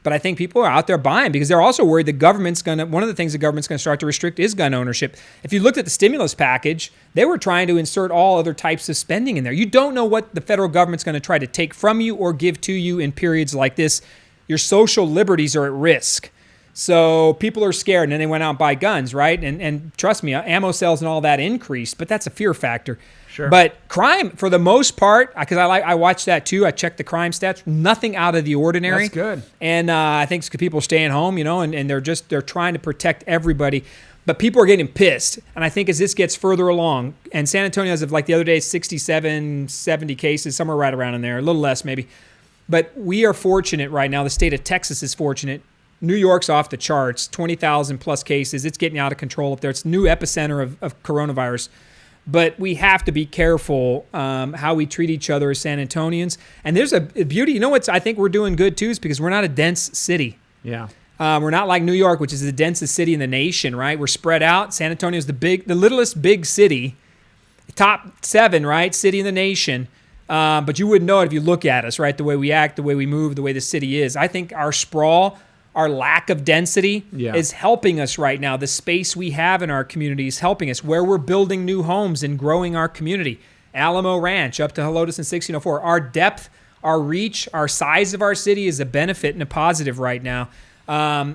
But I think people are out there buying because they're also worried one of the things the government's going to start to restrict is gun ownership. If you looked at the stimulus package, they were trying to insert all other types of spending in there. You don't know what the federal government's going to try to take from you or give to you in periods like this. Your social liberties are at risk. So people are scared, and then they went out and buy guns, right? And trust me, ammo sales and all that increased, but that's a fear factor. Sure. But crime, for the most part, because I watched that too. I checked the crime stats. Nothing out of the ordinary. That's good. And I think it's 'cause people are staying home, and they're trying to protect everybody. But people are getting pissed. And I think as this gets further along, and San Antonio has, like the other day, 67, 70 cases, somewhere right around in there, a little less maybe. But we are fortunate right now. The state of Texas is fortunate. New York's off the charts, 20,000 plus cases. It's getting out of control up there. It's a new epicenter of coronavirus. But we have to be careful how we treat each other as San Antonians. And there's a beauty. You know what I think we're doing good, too, is because we're not a dense city. Yeah. We're not like New York, which is the densest city in the nation, right? We're spread out. San Antonio is the littlest big city, top 7, right, city in the nation. But you wouldn't know it if you look at us, right, the way we act, the way we move, the way the city is. I think our sprawl, our lack of density is helping us right now. The space we have in our community is helping us. Where we're building new homes and growing our community. Alamo Ranch up to Helotes and 1604. Our depth, our reach, our size of our city is a benefit and a positive right now.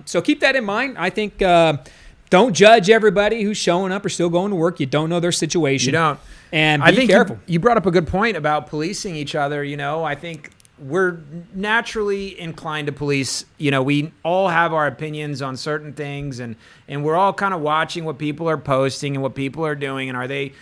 So keep that in mind. I think don't judge everybody who's showing up or still going to work. You don't know their situation. You don't. And be careful. You brought up a good point about policing each other. I think we're naturally inclined to police. We all have our opinions on certain things, and we're all kind of watching what people are posting and what people are doing, and are they,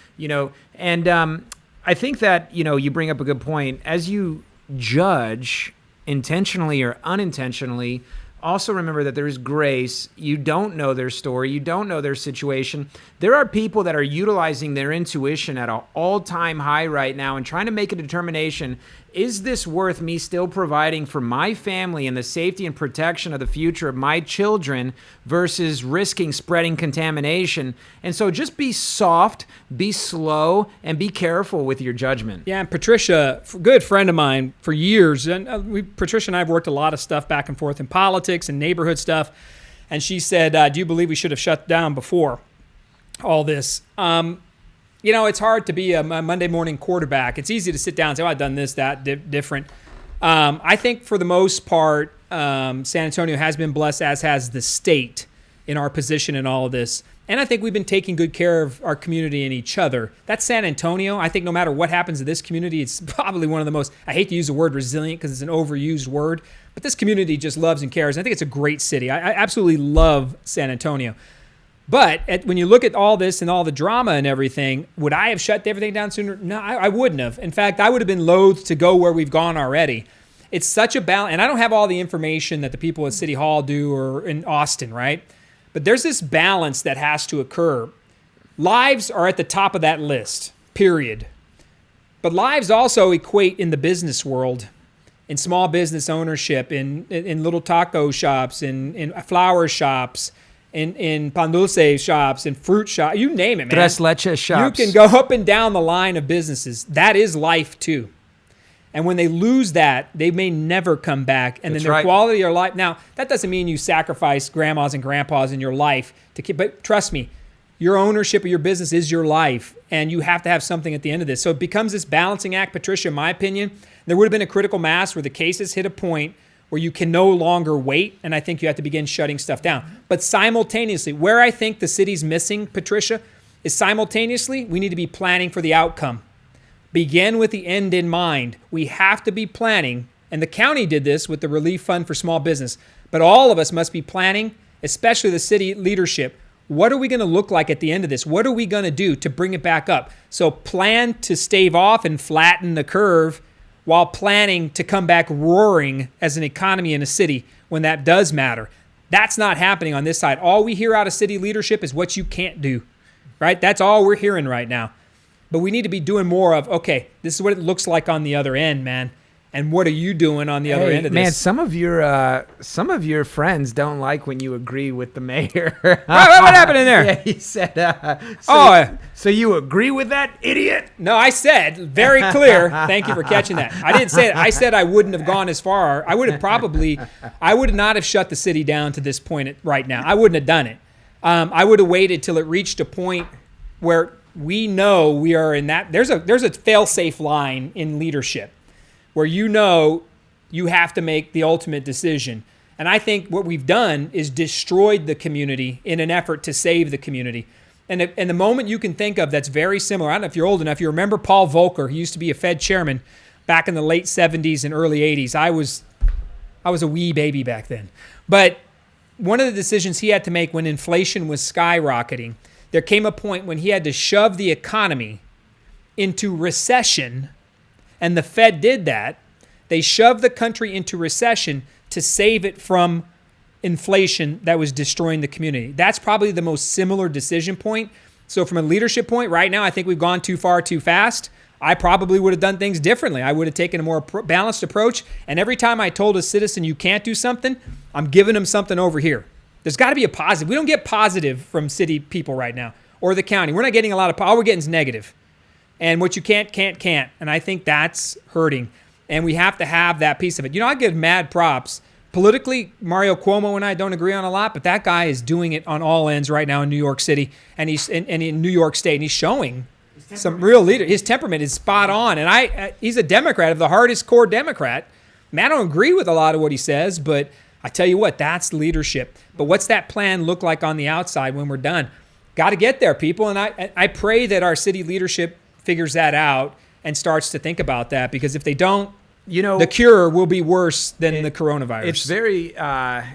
and I think that, you bring up a good point. As you judge intentionally or unintentionally, also remember that there's grace. You don't know their story. You don't know their situation. There are people that are utilizing their intuition at an all-time high right now and trying to make a determination, is this worth me still providing for my family and the safety and protection of the future of my children versus risking spreading contamination? And so just be soft, be slow, and be careful with your judgment. Yeah, and Patricia, a good friend of mine for years, and Patricia and I have worked a lot of stuff back and forth in politics and neighborhood stuff, and she said, do you believe we should have shut down before all this? It's hard to be a Monday morning quarterback. It's easy to sit down and say, I've done this, that, different. I think for the most part, San Antonio has been blessed, as has the state, in our position in all of this. And I think we've been taking good care of our community and each other. That's San Antonio. I think no matter what happens to this community, it's probably one of the most, I hate to use the word resilient because it's an overused word, but this community just loves and cares. I think it's a great city. I absolutely love San Antonio. But when you look at all this and all the drama and everything, would I have shut everything down sooner? No, I wouldn't have. In fact, I would have been loath to go where we've gone already. It's such a balance. And I don't have all the information that the people at City Hall do or in Austin, right? But there's this balance that has to occur. Lives are at the top of that list, period. But lives also equate in the business world, in small business ownership, in little taco shops, in flower shops, in pan dulce shops, in fruit shops, you name it, man. Tres leches shops. You can go up and down the line of businesses. That is life too. And when they lose that, they may never come back. And That's then their right. quality of your life. Now, that doesn't mean you sacrifice grandmas and grandpas in your life to keep. But trust me, your ownership of your business is your life, and you have to have something at the end of this. So it becomes this balancing act, Patricia, in my opinion. There would have been a critical mass where the cases hit a point where you can no longer wait, and I think you have to begin shutting stuff down. But simultaneously, where I think the city's missing, Patricia, is simultaneously we need to be planning for the outcome. begin with the end in mind. We have to be planning, and the county did this with the relief fund for small business, but all of us must be planning, especially the city leadership. What are we going to look like at the end of this? What are we going to do to bring it back up? So plan to stave off and flatten the curve while planning to come back roaring as an economy in a city when that does matter. That's not happening on this side. All we hear out of city leadership is what you can't do, right? That's all we're hearing right now. But we need to be doing more of, okay, this is what it looks like on the other end, man. And what are you doing on the other end of this? Man, some of your friends don't like when you agree with the mayor. what happened in there? Yeah, he said, so you agree with that, idiot? No, I said, very clear, thank you for catching that. I didn't say it. I said I wouldn't have gone as far. I would not have shut the city down to this point right now. I wouldn't have done it. I would have waited till it reached a point where we know we are in that. There's a fail-safe line in leadership where you know you have to make the ultimate decision. And I think what we've done is destroyed the community in an effort to save the community. And the moment you can think of that's very similar, I don't know if you're old enough, you remember Paul Volcker. He used to be a Fed chairman back in the late 70s and early 80s. I was a wee baby back then. But one of the decisions he had to make when inflation was skyrocketing, there came a point when he had to shove the economy into recession. And the Fed did that. They shoved the country into recession to save it from inflation that was destroying the community. That's probably the most similar decision point. So from a leadership point, right now, I think we've gone too far too fast. I probably would have done things differently. I would have taken a more balanced approach. And every time I told a citizen you can't do something, I'm giving them something over here. There's got to be a positive. We don't get positive from city people right now or the county. We're not getting a lot of, all we're getting is negative. And what you can't. And I think that's hurting. And we have to have that piece of it. You know, I give mad props. Politically, Mario Cuomo and I don't agree on a lot, but that guy is doing it on all ends right now in New York City and he's in New York State, and he's showing some real leader. His temperament is spot on. And he's a Democrat, of the hardest core Democrat. I mean, I don't agree with a lot of what he says, but I tell you what, that's leadership. But what's that plan look like on the outside when we're done? Got to get there, people. And I pray that our city leadership figures that out and starts to think about that, because if they don't, you know, the cure will be worse than the coronavirus.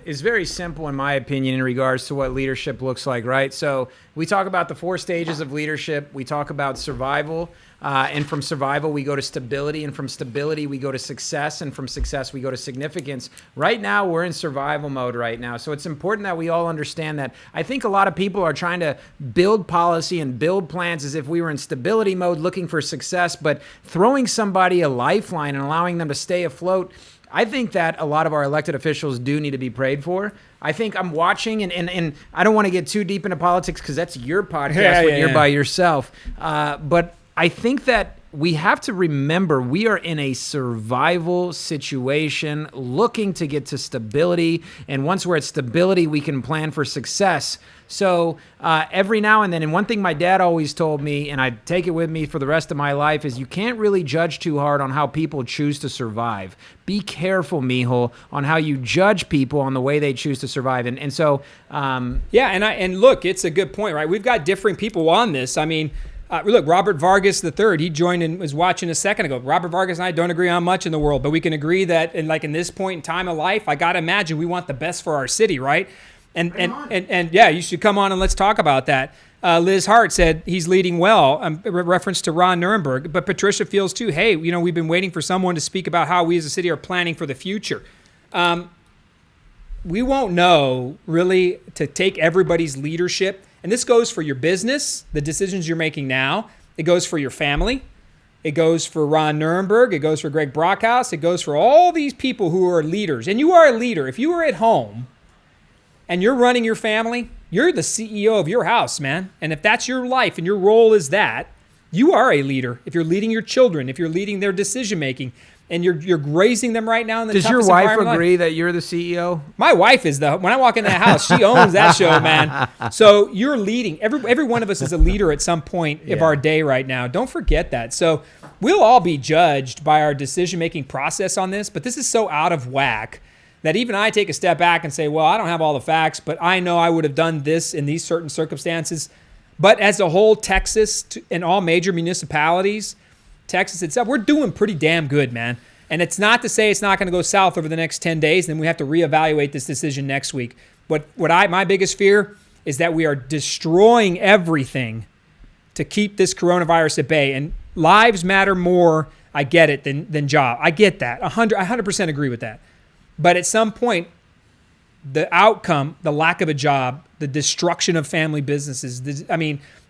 It's very simple, in my opinion, in regards to what leadership looks like, right? So we talk about the 4 stages of leadership. We talk about survival, and from survival we go to stability, and from stability we go to success, and from success we go to significance. Right now we're in survival mode right now, so it's important that we all understand that. I think a lot of people are trying to build policy and build plans as if we were in stability mode looking for success, but throwing somebody a lifeline and allowing them to stay afloat, I think that a lot of our elected officials do need to be prayed for. I think I'm watching, and I don't want to get too deep into politics because that's your podcast when you're by yourself, but I think that we have to remember we are in a survival situation looking to get to stability. And once we're at stability, we can plan for success. So every now and then, and one thing my dad always told me, and I take it with me for the rest of my life, is you can't really judge too hard on how people choose to survive. Be careful, mijo, on how you judge people on the way they choose to survive. And so... and look, it's a good point, right? We've got differing people on this. I mean... look, Robert Vargas III, he joined and was watching a second ago. Robert Vargas and I don't agree on much in the world, but we can agree that in this point in time of life, I got to imagine we want the best for our city, right? And yeah, you should come on and let's talk about that. Liz Hart said he's leading well, reference to Ron Nirenberg. But Patricia feels too, hey, you know, we've been waiting for someone to speak about how we as a city are planning for the future. We won't know really to take everybody's leadership. And this goes for your business, the decisions you're making now. It goes for your family. It goes for Ron Nirenberg. It goes for Greg Brockcast. It goes for all these people who are leaders. And you are a leader. If you are at home and you're running your family, you're the CEO of your house, man. And if that's your life and your role is that, you are a leader. If you're leading your children, if you're leading their decision making, and you're raising them right now in the toughest environment. Does your wife agree life. That you're the CEO? My wife is when I walk in that house, she owns that show, man. So you're leading. Every one of us is a leader at some point of our day right now. Don't forget that. So we'll all be judged by our decision-making process on this, but this is so out of whack that even I take a step back and say, well, I don't have all the facts, but I know I would have done this in these certain circumstances. But as a whole, Texas and all major municipalities, Texas itself, we're doing pretty damn good, man. And it's not to say it's not going to go south over the next 10 days, then we have to reevaluate this decision next week. But my biggest fear is that we are destroying everything to keep this coronavirus at bay. And lives matter more, I get it, than job. I get that. I 100% agree with that. But at some point, the outcome, the lack of a job, the destruction of family businesses,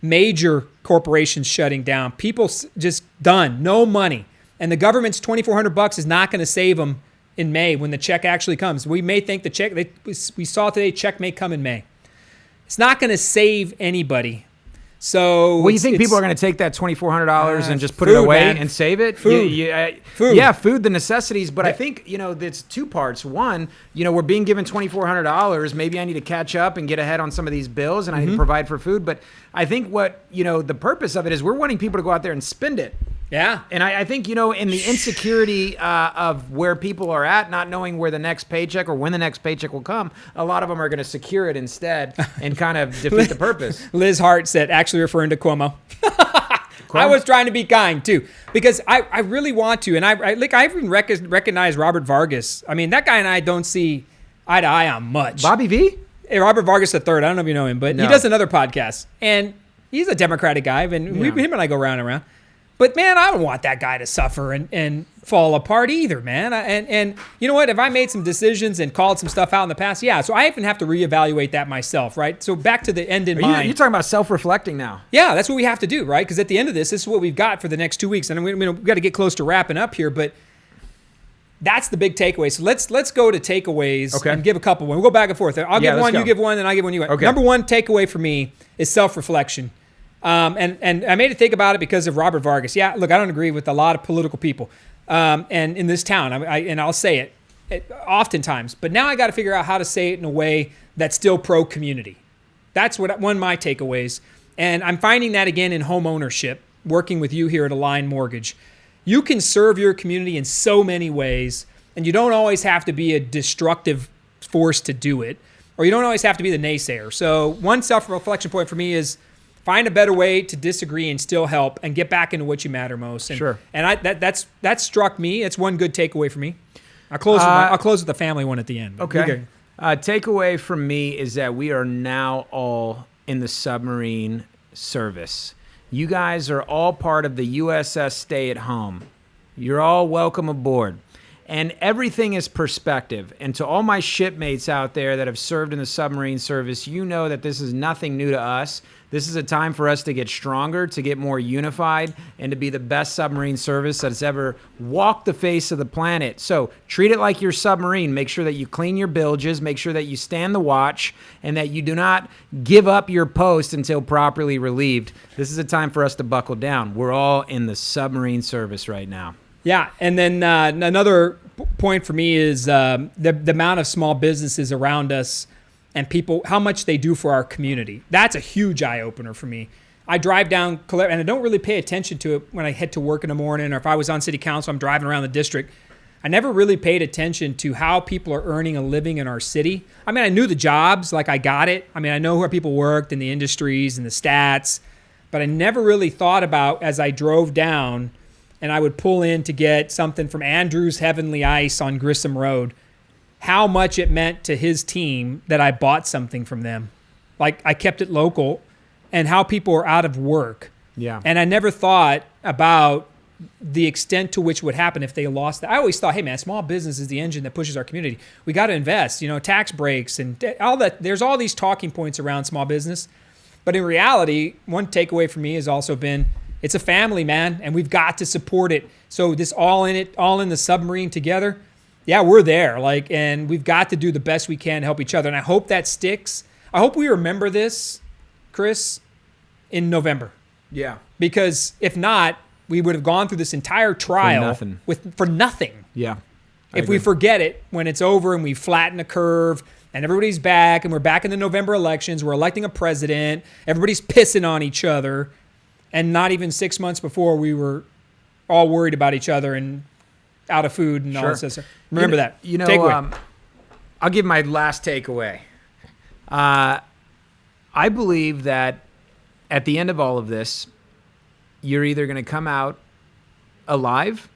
major corporations shutting down, people just done, no money. And the government's $2,400 is not going to save them in May when the check actually comes. We may think the check, we saw today, check may come in May. It's not going to save anybody. So, well, you think people are going to take that $2,400 and just put it away, man, and save it? Food. Food. Yeah, food, the necessities. But I think, it's two parts. One, we're being given $2,400. Maybe I need to catch up and get ahead on some of these bills, and I need to provide for food. But I think what, the purpose of it is we're wanting people to go out there and spend it. Yeah. And I think, in the insecurity of where people are at, not knowing where the next paycheck or when the next paycheck will come, a lot of them are going to secure it instead and kind of defeat the purpose. Liz Hart said, actually referring to Cuomo. I was trying to be kind, too, because I really want to. And I even recognize Robert Vargas. I mean, that guy and I don't see eye to eye on much. Bobby V? Robert Vargas III. I don't know if you know him, but No. he does another podcast. And he's a Democratic guy, and him and I go round and round. But, man, I don't want that guy to suffer and fall apart either, man. And you know what? If I made some decisions and called some stuff out in the past, yeah. So I even have to reevaluate that myself, right? So back to the end in mind. You're talking about self-reflecting now. Yeah, that's what we have to do, right? Because at the end of this is what we've got for the next 2 weeks. And we've got to get close to wrapping up here. But that's the big takeaway. So let's go to takeaways and give a couple. We'll go back and forth. I'll give one, you give one, and I give one, you. Okay. Number one takeaway for me is self-reflection. And I made it think about it because of Robert Vargas. Yeah, look, I don't agree with a lot of political people, and in this town, and I'll say it oftentimes. But now I got to figure out how to say it in a way that's still pro-community. That's one of my takeaways, and I'm finding that again in home ownership. Working with you here at Align Mortgage, you can serve your community in so many ways, and you don't always have to be a destructive force to do it, or you don't always have to be the naysayer. So one self-reflection point for me is, find a better way to disagree and still help, and get back into what you matter most. And, sure. And that struck me. It's one good takeaway for me. I'll close with the family one at the end. Okay. Takeaway from me is that we are now all in the submarine service. You guys are all part of the USS Stay at Home. You're all welcome aboard. And everything is perspective. And to all my shipmates out there that have served in the submarine service, you know that this is nothing new to us. This is a time for us to get stronger, to get more unified, and to be the best submarine service that's ever walked the face of the planet. So treat it like your submarine. Make sure that you clean your bilges, make sure that you stand the watch, and that you do not give up your post until properly relieved. This is a time for us to buckle down. We're all in the submarine service right now. Yeah, and then another point for me is the amount of small businesses around us and people, how much they do for our community. That's a huge eye-opener for me. I drive down, and I don't really pay attention to it when I head to work in the morning, or if I was on city council, I'm driving around the district. I never really paid attention to how people are earning a living in our city. I mean, I knew the jobs, like I got it. I mean, I know where people worked in the industries and the stats, but I never really thought about, as I drove down and I would pull in to get something from Andrew's Heavenly Ice on Grissom Road, how much it meant to his team that I bought something from them. Like, I kept it local, and how people are out of work. Yeah. And I never thought about the extent to which would happen if they lost that. I always thought, hey man, small business is the engine that pushes our community. We got to invest, tax breaks and all that. There's all these talking points around small business. But in reality, one takeaway for me has also been, it's a family, man, and we've got to support it. So this all in the submarine together, yeah, we're there. And we've got to do the best we can to help each other. And I hope that sticks. I hope we remember this, Chris, in November. Yeah. Because if not, we would have gone through this entire trial for nothing. Yeah. If we forget it when it's over and we flatten the curve and everybody's back and we're back in the November elections, we're electing a president, everybody's pissing on each other, and not even 6 months before we were all worried about each other and out of food and all that stuff. Remember that. I'll give my last takeaway. I believe that at the end of all of this, you're either going to come out alive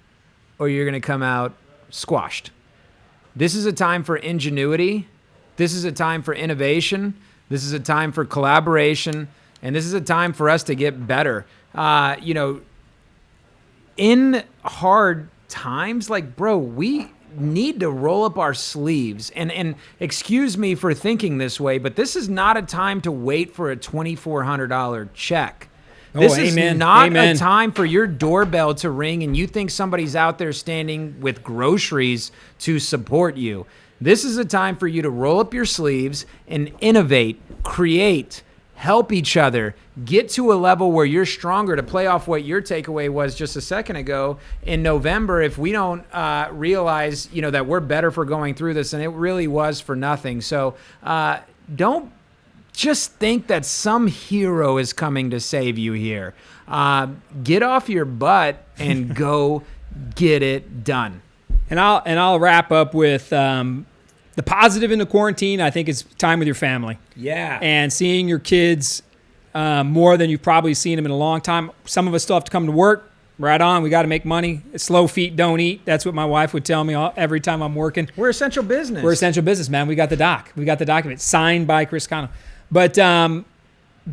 or you're going to come out squashed. This is a time for ingenuity. This is a time for innovation. This is a time for collaboration. And this is a time for us to get better. In hard times, like, bro, we need to roll up our sleeves. And excuse me for thinking this way, but this is not a time to wait for a $2,400 check. This is not a time for your doorbell to ring and you think somebody's out there standing with groceries to support you. This is a time for you to roll up your sleeves and innovate, create, help each other, get to a level where you're stronger. To play off what your takeaway was just a second ago, in November, if we don't realize, that we're better for going through this, and it really was for nothing. So don't just think that some hero is coming to save you here. Get off your butt and go get it done. And I'll wrap up with the positive in the quarantine. I think it's time with your family. Yeah. And seeing your kids more than you've probably seen them in a long time. Some of us still have to come to work. Right on. We got to make money. Slow feet don't eat. That's what my wife would tell me every time I'm working. We're essential business. We're essential business, man. We got the doc. We got the document signed by Chris Cano. But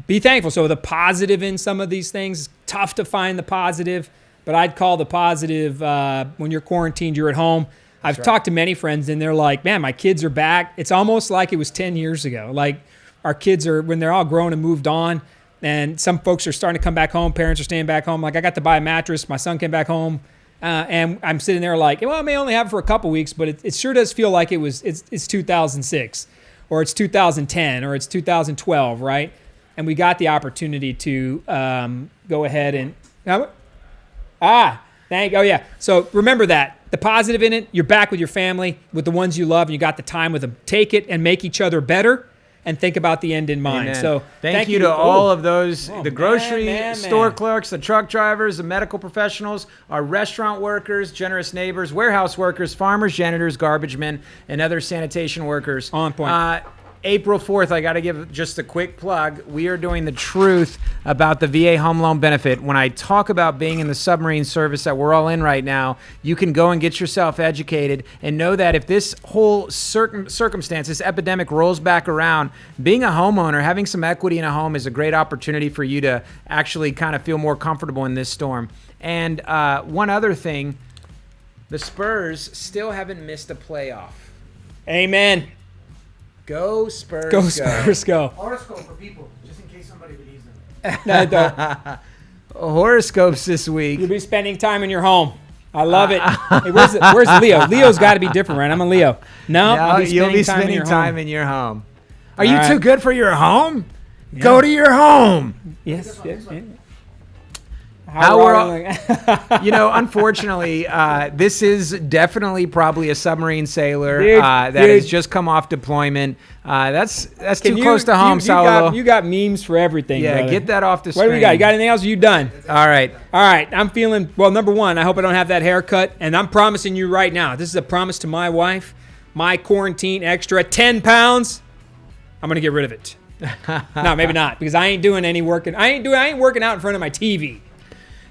be thankful. So the positive in some of these things, tough to find the positive, but I'd call the positive when you're quarantined, you're at home. I've talked to many friends, and they're like, man, my kids are back. It's almost like it was 10 years ago. Like our kids are, when they're all grown and moved on, and some folks are starting to come back home. Parents are staying back home. Like I got to buy a mattress. My son came back home, and I'm sitting there like, well, I may only have it for a couple weeks, but it sure does feel like it's 2006 or it's 2010 or it's 2012, right? And we got the opportunity to go ahead and so remember that. The positive in it, you're back with your family, with the ones you love, and you got the time with them. Take it and make each other better, and think about the end in mind. Amen. So thank you to all of those, the grocery store clerks, the truck drivers, the medical professionals, our restaurant workers, generous neighbors, warehouse workers, farmers, janitors, garbage men, and other sanitation workers. On point. April 4th, I got to give just a quick plug. We are doing the truth about the VA home loan benefit. When I talk about being in the submarine service that we're all in right now, you can go and get yourself educated and know that if this whole circumstance, this epidemic rolls back around, being a homeowner, having some equity in a home is a great opportunity for you to actually kind of feel more comfortable in this storm. And one other thing, the Spurs still haven't missed a playoff. Amen. Go Spurs, go. Spurs, go. Horoscope for people, just in case somebody believes them. Horoscopes this week. You'll be spending time in your home. I love it. Hey, where's Leo? Leo's got to be different, right? I'm a Leo. No, you'll be spending time in your home. Are All you right. too good for your home? Yeah. Go to your home. Yes. Unfortunately, this is definitely probably a submarine sailor dude, that has just come off deployment. That's too close to home, Saulo. You got memes for everything. Yeah, brother. get that off the screen. What do we got? You got anything else? Are you done? All right. I'm feeling, well, number one, I hope I don't have that haircut. And I'm promising you right now, this is a promise to my wife, my quarantine extra, 10 pounds, I'm going to get rid of it. No, maybe not, because I ain't doing any working. I ain't working out in front of my TV.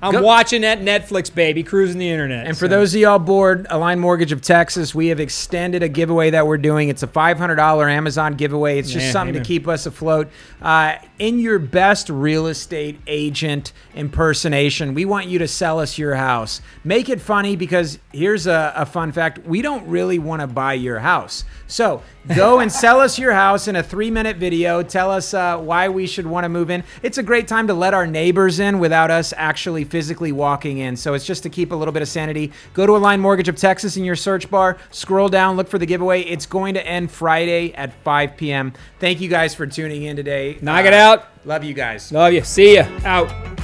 I'm watching that Netflix, baby, cruising the internet. And for those of y'all bored, Align Mortgage of Texas, we have extended a giveaway that we're doing. It's a $500 Amazon giveaway. It's just something to keep us afloat. In your best real estate agent impersonation, we want you to sell us your house. Make it funny, because here's a fun fact. We don't really want to buy your house. So go and sell us your house in a 3-minute video. Tell us why we should want to move in. It's a great time to let our neighbors in without us actually physically walking in. So it's just to keep a little bit of sanity. Go to Align Mortgage of Texas in your search bar. Scroll down, look for the giveaway. It's going to end Friday at 5 p.m. Thank you guys for tuning in today. Knock it out. Love you guys. Love you. See ya. Out.